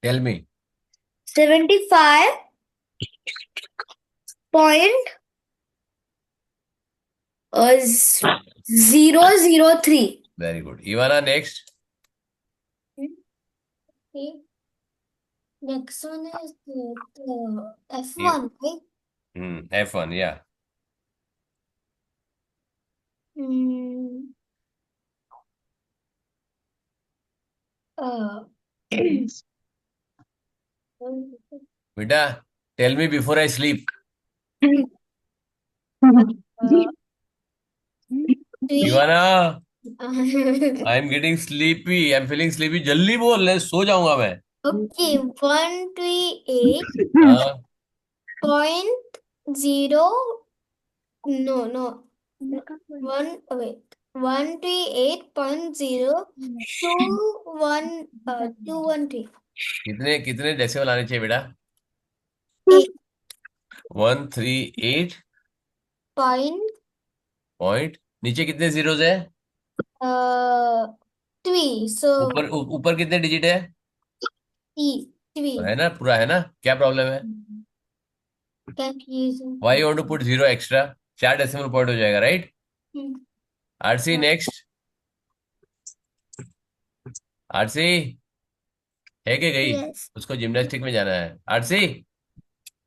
Speaker 1: Tell me.
Speaker 2: 75.003.
Speaker 1: Very good. Ivana next.
Speaker 6: Next one is the F1, right?
Speaker 1: F1, yeah.
Speaker 6: Hmm. Uh,
Speaker 1: बेटा tell me before I sleep. Ivana, I am getting sleepy, I am feeling sleepy, जल्दी बोल, ले सो जाऊंगा मैं.
Speaker 6: okay, 128
Speaker 1: हाँ,
Speaker 6: point zero. No, no. Wait. 128.021213.
Speaker 1: कितने कितने decimal आने चाहिए बेटा? 138 पॉइंट, नीचे कितने जीरोस है?
Speaker 6: 3. So
Speaker 1: ऊपर कितने डिजिट है? है ना, पूरा है ना? क्या प्रॉब्लम है?
Speaker 6: Confusion.
Speaker 1: Why you want to put 0 extra? 4 decimal point हो जाएगा, राइट? RC next. आरसी है कि गई?
Speaker 4: Yes.
Speaker 1: उसको जिम्नास्टिक में जाना है. RC,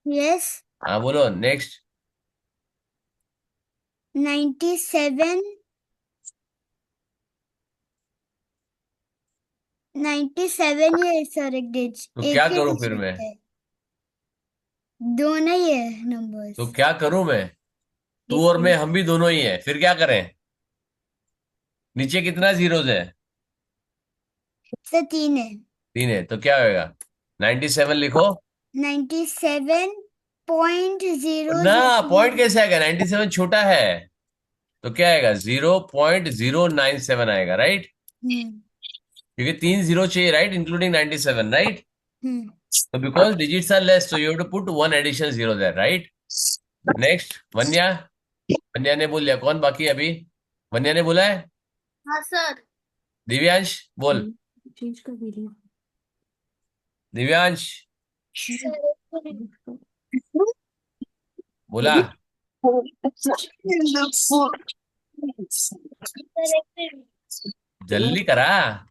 Speaker 4: Yes.
Speaker 1: हाँ बोलो नेक्स्ट.
Speaker 4: 97. 97 है सर, एक डिजिट.
Speaker 1: तो क्या करूं फिर मैं?
Speaker 4: दो नहीं है नंबर्स.
Speaker 1: तो क्या करूं मैं? तू और मैं, हम भी दोनों ही है, फिर क्या करें? नीचे कितना जीरोस है?
Speaker 4: से 3 है.
Speaker 1: 3 है, तो क्या होगा? 97 लिखो
Speaker 4: 97.0.
Speaker 1: ना. पॉइंट कैसे आएगा? 97 छोटा है, तो क्या आएगा? 0.097 आएगा, राइट? क्योंकि 3 जीरो चाहिए, राइट, इंक्लूडिंग 97, राइट? तो because digits are less, so you have to put one additional zero there, right? Next Vanya. Vanya ने बोल लिया. कौन बाकी है अभी? वन्या ने बोला है.
Speaker 4: हाँ सर.
Speaker 1: दिव्यांश बोल.
Speaker 5: चेंज कर वीडियो.
Speaker 1: दिव्यांश बोला. जल्दी करा.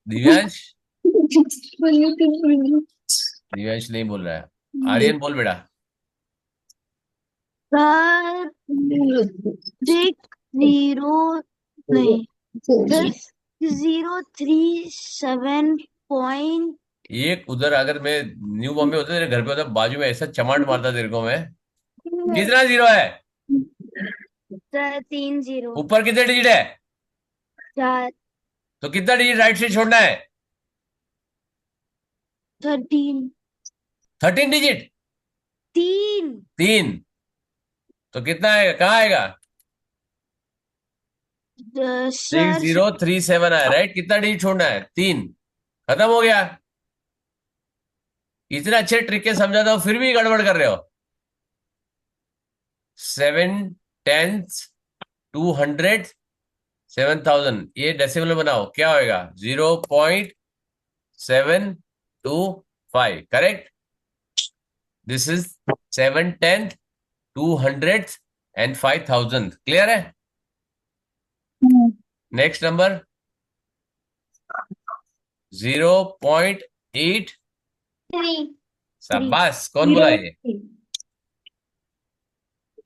Speaker 1: दिव्यांश, दिव्यांश नहीं बोल रहा है. आर्यन बोल बेटा.
Speaker 4: सर 037.0.
Speaker 1: एक उधर अगर मैं न्यू बॉम्बे होता तेरे घर पे होता बाजू में ऐसा चमाट मारता तेरे को मैं। कितना जीरो है?
Speaker 2: 3 0
Speaker 1: ऊपर कितने डिजिट है?
Speaker 2: 4
Speaker 1: तो कितना डिजिट राइट से छोड़ना है?
Speaker 2: 13
Speaker 1: 13 डिजिट।
Speaker 2: 3
Speaker 1: 3। तो कितना आएगा, कहाँ आएगा? 6037 है राइट। कितना डिजिट छोड़ना है? 3। खत्म हो गया। इतने अच्छे ट्रिक के समझाता हूं फिर भी गड़बड़ कर रहे हो। 7 10 200 7000 ये डेसिमल बनाओ, क्या होएगा? 0.725 correct. This is 7 10 200 and 5000। Clear है? Next number 0.8।
Speaker 4: 3.
Speaker 1: शाबाश। कौन बोला ये?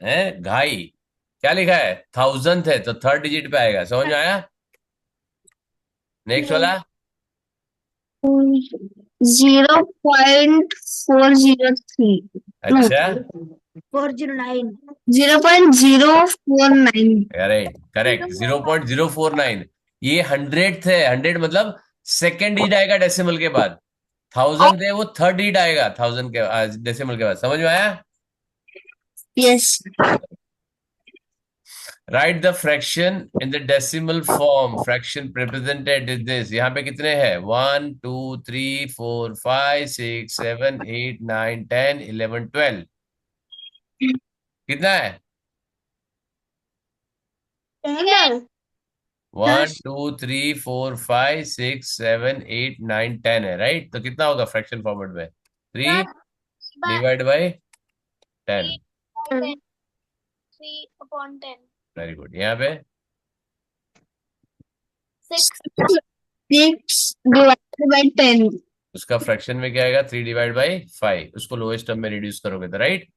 Speaker 1: है घाई। क्या लिखा है? 1000 है तो थर्ड डिजिट पे आएगा। समझ में आया? नेक्स्ट वाला
Speaker 4: 0.403.
Speaker 1: अच्छा
Speaker 2: 409
Speaker 4: 0.049.
Speaker 1: Correct correct 0.049। ये 100 थे। 100 मतलब सेकेंड डिजिट आएगा डेसिमल के बाद। 1000 थे वो थर्ड डिजिट आएगा 1000 के डेसिमल के बाद। समझ में आया?
Speaker 4: Yes.
Speaker 1: Right the fraction in the decimal form. Fraction represented is this. यहाँ पे कितने हैं? 1 2 3 4 5 6 7 8 9 10 11 12। कितना है? 1 2 3 4 5 6 7 8 9 10 है राइट। तो कितना होगा फ्रैक्शन फॉर्मेट में? 3 डिवाइड बाय 10।
Speaker 2: 3/10
Speaker 1: very good. यहाँ पे
Speaker 2: 6
Speaker 4: 6 divided by 10.
Speaker 1: उसका फ्रैक्शन में क्या आएगा? 3 डिवाइड बाय 5। उसको लोएस्ट टर्म में रिड्यूस करोगे तो राइट।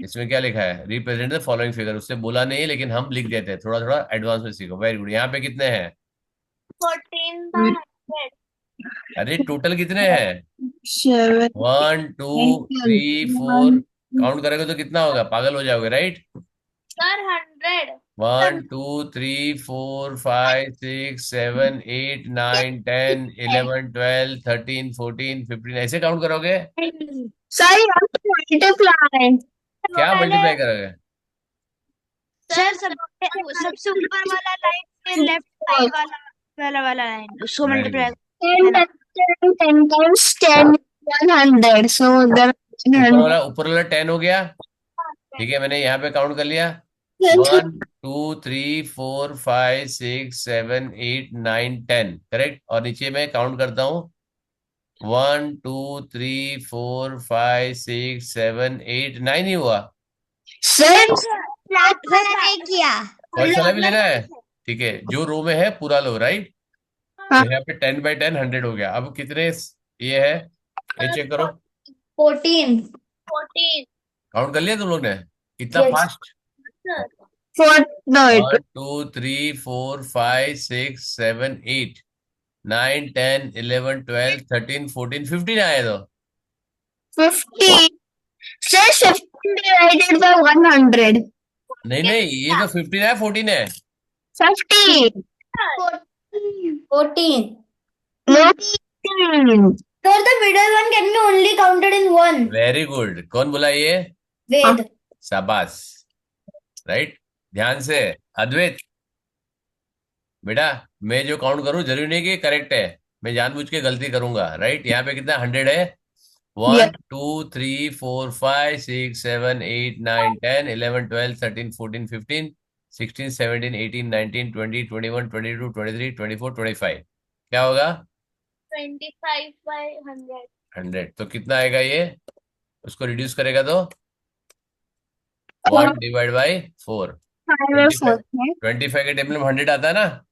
Speaker 1: इसमें क्या लिखा है? Represent the following figure. उससे बोला नहीं लेकिन हम लिख देते हैं। थोड़ा थोड़ा एडवांस में सीखो। Very good. यहाँ पे कितने हैं?
Speaker 2: 14/100
Speaker 1: अरे टोटल कितने हैं?
Speaker 4: 7.
Speaker 1: 1 2 3 4। काउंट करोगे तो कितना होगा? पागल हो जाओगे राइट।
Speaker 2: सर 100
Speaker 1: 1 2 3 4 5 6 7 8 9 10 11 12 13 14 15 ऐसे काउंट करोगे?
Speaker 4: Sorry, I have to multiply.
Speaker 1: क्या मल्टीप्लाई करोगे?
Speaker 2: सर सबसे ऊपर वाला लाइन से लेफ्ट साइड वाला लाइन उसको
Speaker 1: Very
Speaker 2: multiply
Speaker 1: good.
Speaker 4: 10 times 10 100. So there
Speaker 1: ऊपर वाला 10 हो गया। ठीक है मैंने यहाँ पे काउंट कर लिया। 1 2 3 4 5 6 7 8 9 10 करेक्ट। और नीचे मैं काउंट करता हूँ 1 2 3 4 5 6 7 8 9 ही हुआ।
Speaker 4: Sir, फ्लैट वाला नहीं किया.
Speaker 1: फर्स्ट वाला भी लेना है। ठीक है जो रो में है पूरा लो राइट।
Speaker 4: हाँ.
Speaker 1: तो यहाँ पे 10 बाई 10 100 हो गया। अब कितने ये है ये चेक करो।
Speaker 4: 14.
Speaker 1: काउंट कर लिया तुम लोग ने? इतना
Speaker 4: Yes.
Speaker 1: फास्ट?
Speaker 4: 4.
Speaker 1: 1 2 3 4 5 6 7 8 9 10 11 12 13 14 15 आए तो
Speaker 4: 50. Sir, 15 divided by 100.
Speaker 1: नहीं नहीं ये तो 15 है 14 है।
Speaker 4: 50. 14. 14. Sir, the middle one can be only counted in one.
Speaker 1: Very good. कौन बोला ये?
Speaker 4: Ved.
Speaker 1: शाबाश राइट। ध्यान से अद्वैत बेटा मैं जो काउंट करूं जरूरी नहीं कि करेक्ट है। मैं जानबूझ के गलती करूंगा राइट। यहाँ पे कितना 100 है? 1 2 3 4 5 6 7 8 9 10 11 12 13 14 15 16 17 18 19 20 21 22 23 24 25। क्या होगा?
Speaker 2: 25/100
Speaker 1: 100। तो कितना आएगा ये? उसको रिड्यूस करेगा तो 1 डिवाइड बाई 4। 25 के टेबल में 100 आता है ना।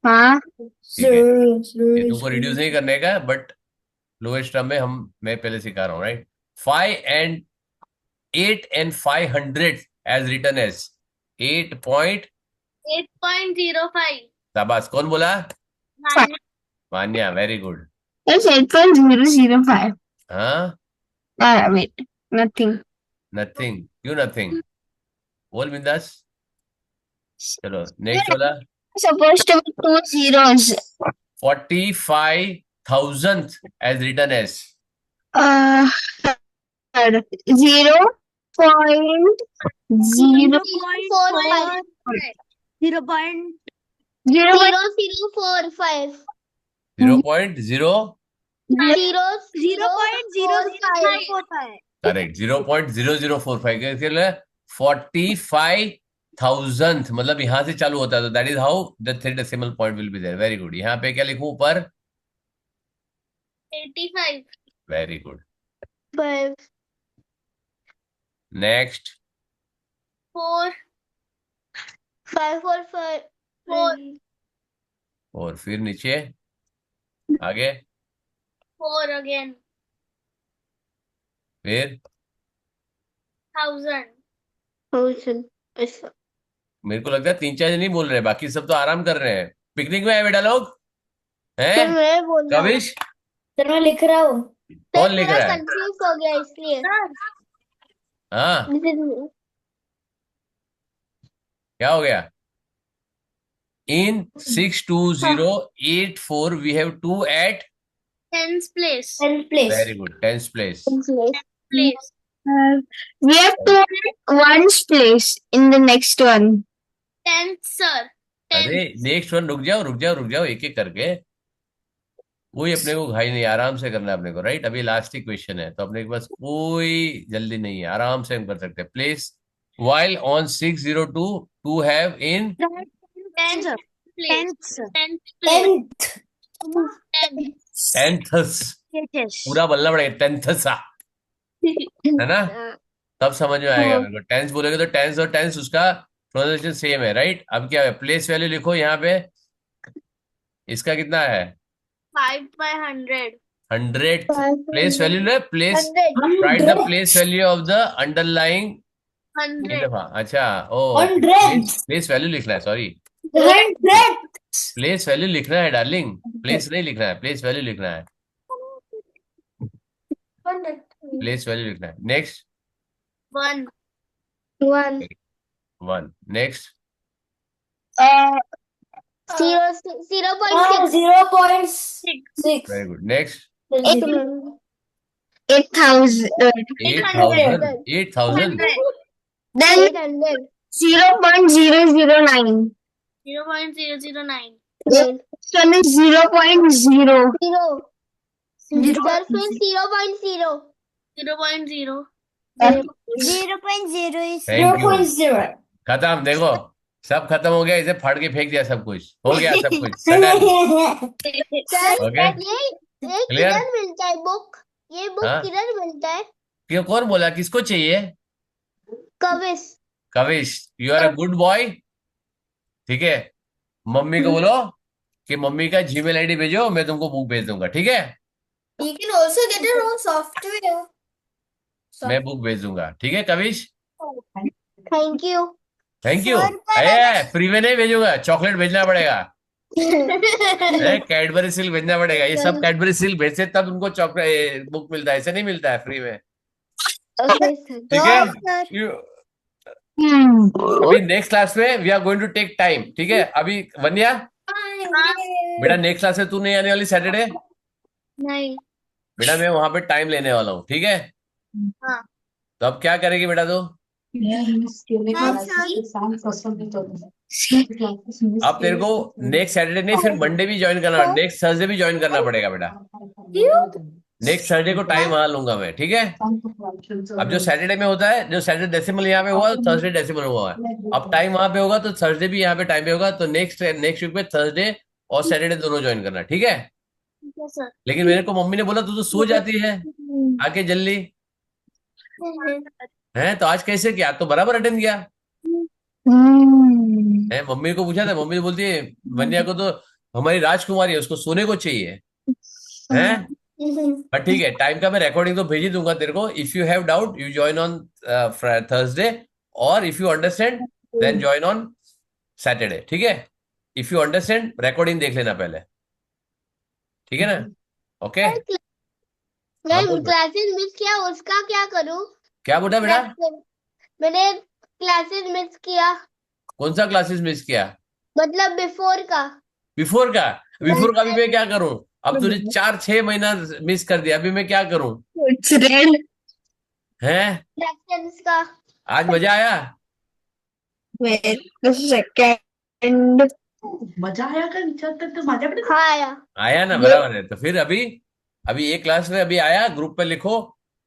Speaker 4: हाँ.
Speaker 1: ठीक है ये तुमको रिड्यूस नहीं करने का बट लोएस्ट टर्म में मैं पहले सिखा रहा हूँ right. 8 and 500 as written as 8.05।
Speaker 2: 8.05
Speaker 1: शाबाश। कौन बोला? मान्या वेरी गुड।
Speaker 4: It's 8.005.
Speaker 1: हाँ,
Speaker 4: Wait, nothing.
Speaker 1: नथिंग। क्यों नथिंग? बोल बिंदास। चलो नेक्स्ट वाला।
Speaker 4: Supposed to be 2 zeros.
Speaker 1: 45,000th as written as
Speaker 4: 0.045.
Speaker 2: 0.0045.
Speaker 1: 0.0
Speaker 2: 0.0045.
Speaker 1: Correct, 0.0045 के लिए 45,000th मतलब यहां से चालू होता है, तो that is how the three decimal point will be there. Very good. यहाँ पे क्या लिखूं ऊपर?
Speaker 2: 85.
Speaker 1: Very good.
Speaker 4: 5.
Speaker 1: नेक्स्ट।
Speaker 2: 4.
Speaker 4: 545.
Speaker 2: 4.
Speaker 1: और फिर नीचे आगे
Speaker 2: 4 again.
Speaker 1: फिर
Speaker 2: 1000.
Speaker 4: 1000.
Speaker 1: मेरे को लगता है 3-4 नहीं बोल रहे, बाकी सब तो आराम कर रहे हैं। पिकनिक में है बेटा लोग हैं?
Speaker 4: मैं बोल रहा हूँ।
Speaker 1: कविश
Speaker 6: सर मैं लिख रहा हूँ।
Speaker 1: कौन लिख रहा है?
Speaker 4: कंफ्यूज हो गया इसलिए।
Speaker 1: हाँ, क्या हो गया? In 62084 we have 2 at
Speaker 2: 10th place.
Speaker 6: 10th place.
Speaker 1: very good 10th place.
Speaker 2: Place.
Speaker 4: We have 2 at 1's place in the next one.
Speaker 2: 10th, sir. 10th.
Speaker 1: अरे नेक्स्ट वन, रुक जाओ रुक जाओ रुक जाओ, एक एक करके। कोई अपने को घाई नहीं, आराम से करना है अपने को, राइट? अभी लास्ट ही क्वेश्चन है, तो अपने के पास कोई जल्दी नहीं है, आराम से हम कर सकते हैं। Place while on 602 to have in
Speaker 2: 10th place. 10th place. 10th.
Speaker 1: 10th पूरा बोलना पड़ेगा, 10th है ना? तब समझ में आएगा मेरे को। टेंस बोलेगे तो टेंस और टेंस उसका प्रोनाउंसिएशन सेम है, राइट? अब क्या है, प्लेस वैल्यू लिखो यहाँ पे। इसका कितना है?
Speaker 2: 5/100.
Speaker 1: 100 प्लेस वैल्यू ना, place right the place value of the underlying
Speaker 2: 100.
Speaker 1: अच्छा ओ
Speaker 6: 100.
Speaker 1: प्लेस वैल्यू लिखना है, सॉरी
Speaker 6: 100.
Speaker 1: प्लेस वैल्यू लिखना है डार्लिंग, प्लेस नहीं लिखना है, प्लेस वैल्यू लिखना है, प्लेस वैल्यू लिखना है। Next
Speaker 2: 1.
Speaker 1: 1 next
Speaker 4: 0.6.
Speaker 6: 0.6.
Speaker 1: Very good. Next
Speaker 4: 8,000.
Speaker 1: 8,000 8,000
Speaker 4: Then 0.009.
Speaker 2: 0.009.
Speaker 4: Next one is 0.0. That means 0.0.
Speaker 2: 0.0.
Speaker 4: 0.0 is
Speaker 1: thank you.
Speaker 6: 0.0.
Speaker 1: खत्म, देखो सब खत्म हो गया, इसे फाड़ के फेंक दिया, सब कुछ हो गया, सब कुछ settle।
Speaker 4: Sir
Speaker 1: Okay.
Speaker 4: ये
Speaker 1: Clear?
Speaker 4: किधर मिलता है बुक? ये बुक
Speaker 1: हाँ?
Speaker 4: किधर मिलता है?
Speaker 1: क्यों, कौन बोला, किसको चाहिए?
Speaker 4: Kavish.
Speaker 1: Kavish, you are a good boy, ठीक है? मम्मी को बोलो कि मम्मी का जीमेल आईडी भेजो, मैं तुमको बुक भेज दूंगा, ठीक है?
Speaker 6: You can also get your own software.
Speaker 1: मैं बुक भेज दूंगा, ठीक है Kavish?
Speaker 4: Thank you.
Speaker 1: Thank you. अरे फ्री में नहीं भेजूंगा, चॉकलेट भेजना पड़ेगा, कैडबरी सिल्क भेजना पड़ेगा। ये सब कैडबरी सिल्क भेजते तब उनको चॉकलेट बुक मिलता है, ऐसे नहीं मिलता है फ्री में, ठीक है? अभी नेक्स्ट क्लास में we are going to take time, ठीक है? अभी वन्या बेटा, नेक्स्ट क्लास में तू नहीं आने वाली सैटरडे?
Speaker 2: नहीं।
Speaker 1: बेटा मैं वहां पे टाइम लेने वाला हूँ, ठीक है?
Speaker 2: हाँ।
Speaker 1: तो अब क्या करेगी बेटा तू? अब तेरे को नेक्स्ट सैटरडे नहीं, फिर मंडे भी ज्वाइन करना, नेक्स्ट थर्सडे भी ज्वाइन करना पड़ेगा बेटा। नेक्स्ट सैटरडे को टाइम वहां लूंगा मैं, ठीक है? अब जो सैटरडे में होता है, जो सैटरडे डेसिमल यहाँ पे हुआ, थर्सडे डेसिमल हुआ है, अब टाइम वहां पे होगा तो थर्सडे भी यहाँ पे टाइम पे होगा, तो नेक्स्ट नेक्स्ट वीक में थर्सडे और सैटरडे दोनों ज्वाइन करना, ठीक है?
Speaker 2: ठीक है सर।
Speaker 1: लेकिन मेरे को मम्मी ने बोला तू तो सो जाती है आके जल्दी, है? तो आज कैसे किया? आज तो बराबर अटेंड किया है। मम्मी को पूछा था, मम्मी बोलती है वन्या को तो हमारी राजकुमारी है, उसको सोने को चाहिए, है? पर ठीक है, टाइम का मैं रिकॉर्डिंग तो भेज ही दूंगा तेरे को। If you have doubt you join on Thursday, और if you understand then join on Saturday, ठीक है? इफ यू अंडरस्टैंड रिकॉर्डिंग देख लेना पहले, ठीक है ना? ओके बोल।
Speaker 4: क्लासेस मिस किया उसका क्या करूँ?
Speaker 1: क्या बोला बेटा?
Speaker 4: मैंने क्लासेस मिस किया,
Speaker 1: कौन सा क्लासेस मिस किया?
Speaker 4: मतलब बिफोर का।
Speaker 1: बिफोर का? बिफोर का भी मैं क्या करूं? अब तूने 4-6 महीना मिस कर दिया, अभी मैं क्या करूं?
Speaker 6: It's red.
Speaker 1: हैं?
Speaker 4: फ्रैक्शंस का।
Speaker 1: आज मजा आया?
Speaker 6: Wait, the second.
Speaker 3: मजा आया का विचार करते माझ्याकडे
Speaker 4: हाँ आया।
Speaker 1: आया ना, बराबर है। तो फिर अभी अभी एक क्लास में अभी आया, ग्रुप पे लिखो।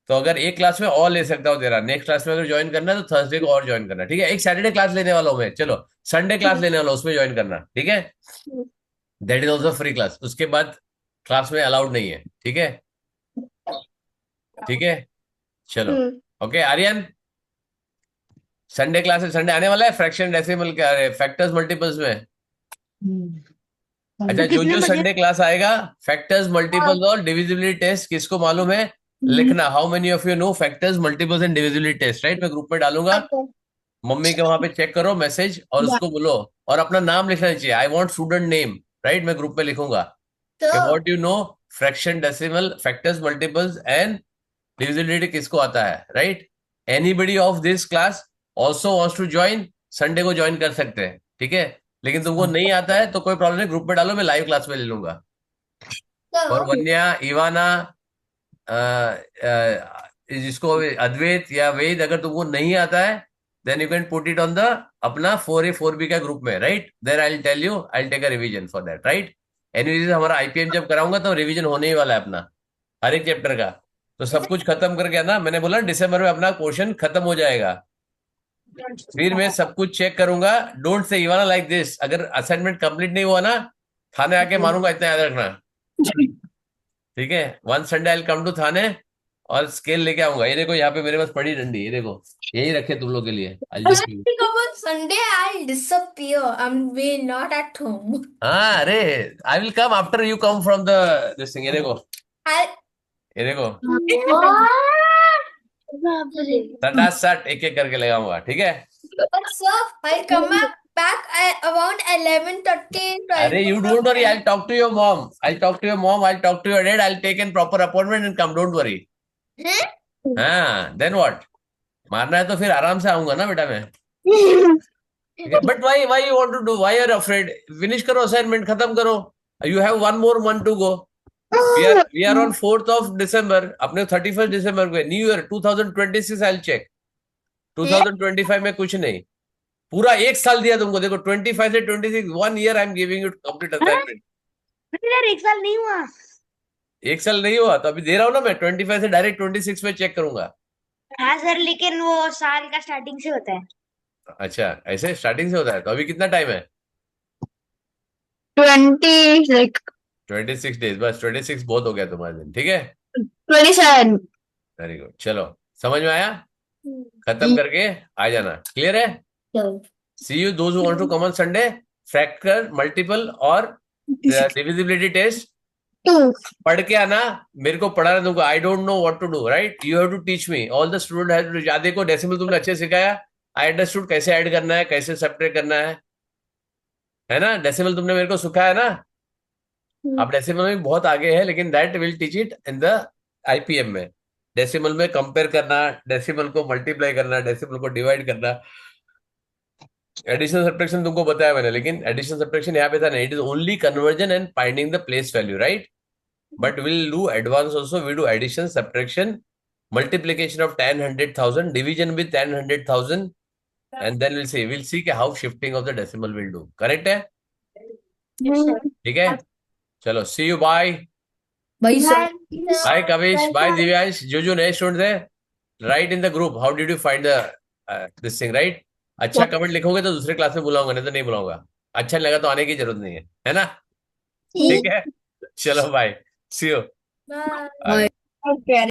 Speaker 1: तो अगर एक क्लास में और ले सकता हूँ तेरा, नेक्स्ट क्लास में अगर ज्वाइन करना है तो थर्सडे को और ज्वाइन करना, ठीक है? एक सैटरडे क्लास लेने वाला हूँ मैं, चलो संडे क्लास लेने वाला हूँ, उसमें ज्वाइन करना, ठीक है? That is also free class. उसके बाद क्लास में अलाउड नहीं है, ठीक है? ठीक है, चलो। ओके आर्यन, संडे क्लास है, संडे आने वाला है फ्रैक्शन डेसिमल का, फैक्टर्स मल्टीपल्स में। अच्छा, जो
Speaker 2: कितने
Speaker 1: जो
Speaker 2: बजे?
Speaker 1: संडे क्लास आएगा, फैक्टर्स मल्टीपल्स और डिविजिबिलिटी टेस्ट, किसको मालूम है लिखना। How many of you know factors multiples and divisibility test, right? मैं ग्रुप में डालूंगा, मम्मी के वहां पे चेक करो मैसेज और उसको बोलो, और अपना नाम लिखना चाहिए। I want student name, right? मैं ग्रुप में लिखूंगा कि what you know fraction decimal factors multiples and divisibility किसको आता है, right? Anybody of this class also wants to join, Sunday को ज्वाइन कर सकते हैं, ठीक है? लेकिन तुमको नहीं आता है तो कोई प्रॉब्लम नहीं, ग्रुप में डालो, मैं लाइव क्लास में ले लूंगा। और वन्या, इवाना, जिसको अद्वैत या वेद, अगर तुमको नहीं आता है then you can put it on the अपना 4A 4B का ग्रुप में, right? Then I will tell you, I will take a revision for that, right? Anyways हमारा आईपीएम जब कराऊंगा तो रिवीजन होने ही वाला है अपना, हर एक चैप्टर का। तो सब कुछ खत्म करके ना, मैंने बोला दिसंबर में अपना क्वेश्चन खत्म हो जाएगा, फिर मैं सब कुछ चेक करूंगा। Don't say Ivana like this, अगर असाइनमेंट कंप्लीट नहीं हुआ ना, थाने आके मारूंगा, इतना याद रखना, ठीक है? One Sunday I come to Thane और स्केल लेके आऊंगा। ये देखो यहाँ पे मेरे पास पड़ी डंडी, ये देखो, यही रखे तुम लोग के लिए।
Speaker 6: Come on Sunday, I'll disappear. We not at home.
Speaker 1: हाँ, अरे I will come after you come from the this thing. ये देखो,
Speaker 6: I.
Speaker 1: ये देखो,
Speaker 4: बाप रे।
Speaker 1: सट एक एक करके लगाऊंगा, ठीक है?
Speaker 6: Sir, I'll come back at around 11:30.
Speaker 1: अरे you don't worry, I talk to your mom, I talk to your mom, I talk to your dad, I take an proper appointment and come, don't worry. हाँ, then what? मारना है तो फिर आराम से आऊंगा ना बेटा मैं। But why you want to do, why are afraid? Finish करो, असाइनमेंट खत्म करो। You have one more month to go. We are on 4th of December, अपने 31st दिसंबर को न्यू ईयर 2026। आई चेक 2025 में कुछ नहीं, पूरा एक साल दिया तुमको। देखो 25 से 26, 1 year I am giving you complete assignment.
Speaker 2: यार एक साल नहीं हुआ।
Speaker 1: एक साल नहीं हुआ तो अभी दे रहा हूँ ना मैं, 25 से डायरेक्ट 26 में चेक करूंगा।
Speaker 2: हाँ सर, लेकिन वो साल का स्टार्टिंग से होता है।
Speaker 1: अच्छा, ऐसे स्टार्टिंग से होता है? तो अभी कितना टाइम है?
Speaker 6: 20, like
Speaker 1: 26 days, बस 26 बहुत हो गया तुम्हारे दिन, ठीक है?
Speaker 6: 27.
Speaker 1: वेरी गुड, चलो समझ में आया? खत्म करके आ जाना, क्लियर है? See you those who want to come on Sunday. Factor multiple और डिविजिबिलिटी टेस्ट पढ़ के आना, मेरे को पढ़ाना तुमको। I don't know what to do, right? You have to teach me, all the student have to. याद देखो, डेसिमल तुमने अच्छे सिखाया, आई अंडरस्टूड कैसे ऐड करना है, कैसे सब्ट्रैक्ट करना है ना? डेसिमल तुमने मेरे को सिखाया ना। अब डेसिमल में बहुत आगे है, लेकिन that will teach it in the IPM में। डेसिमल में कंपेयर करना, डेसिमल को मल्टीप्लाई करना, डेसिमल को डिवाइड करना। एडिशन सब्ट्रैक्शन तुमको बताया मैंने, लेकिन एडिशन सब्ट्रैक्शन यहाँ पे था नहीं, it is only conversion and finding the place value, right? But we'll do advanced also. We do addition, subtraction, multiplication of 10, 100,000, division with 10, 100,000, and then we'll see how shifting of the decimal will do. Correct है? ठीक है, चलो, see you, bye.
Speaker 6: Bye, sir.
Speaker 1: Bye Kavish, bye Divyansh. जो नए student है, write in the group how did you find the this thing, right? अच्छा comment लिखोगे तो दूसरे क्लास में बुलाऊंगा, नहीं तो नहीं बुलाऊंगा। अच्छा लगा तो आने की जरूरत नहीं है ना? ठीक है, चलो bye, see you.
Speaker 6: Bye. Okay.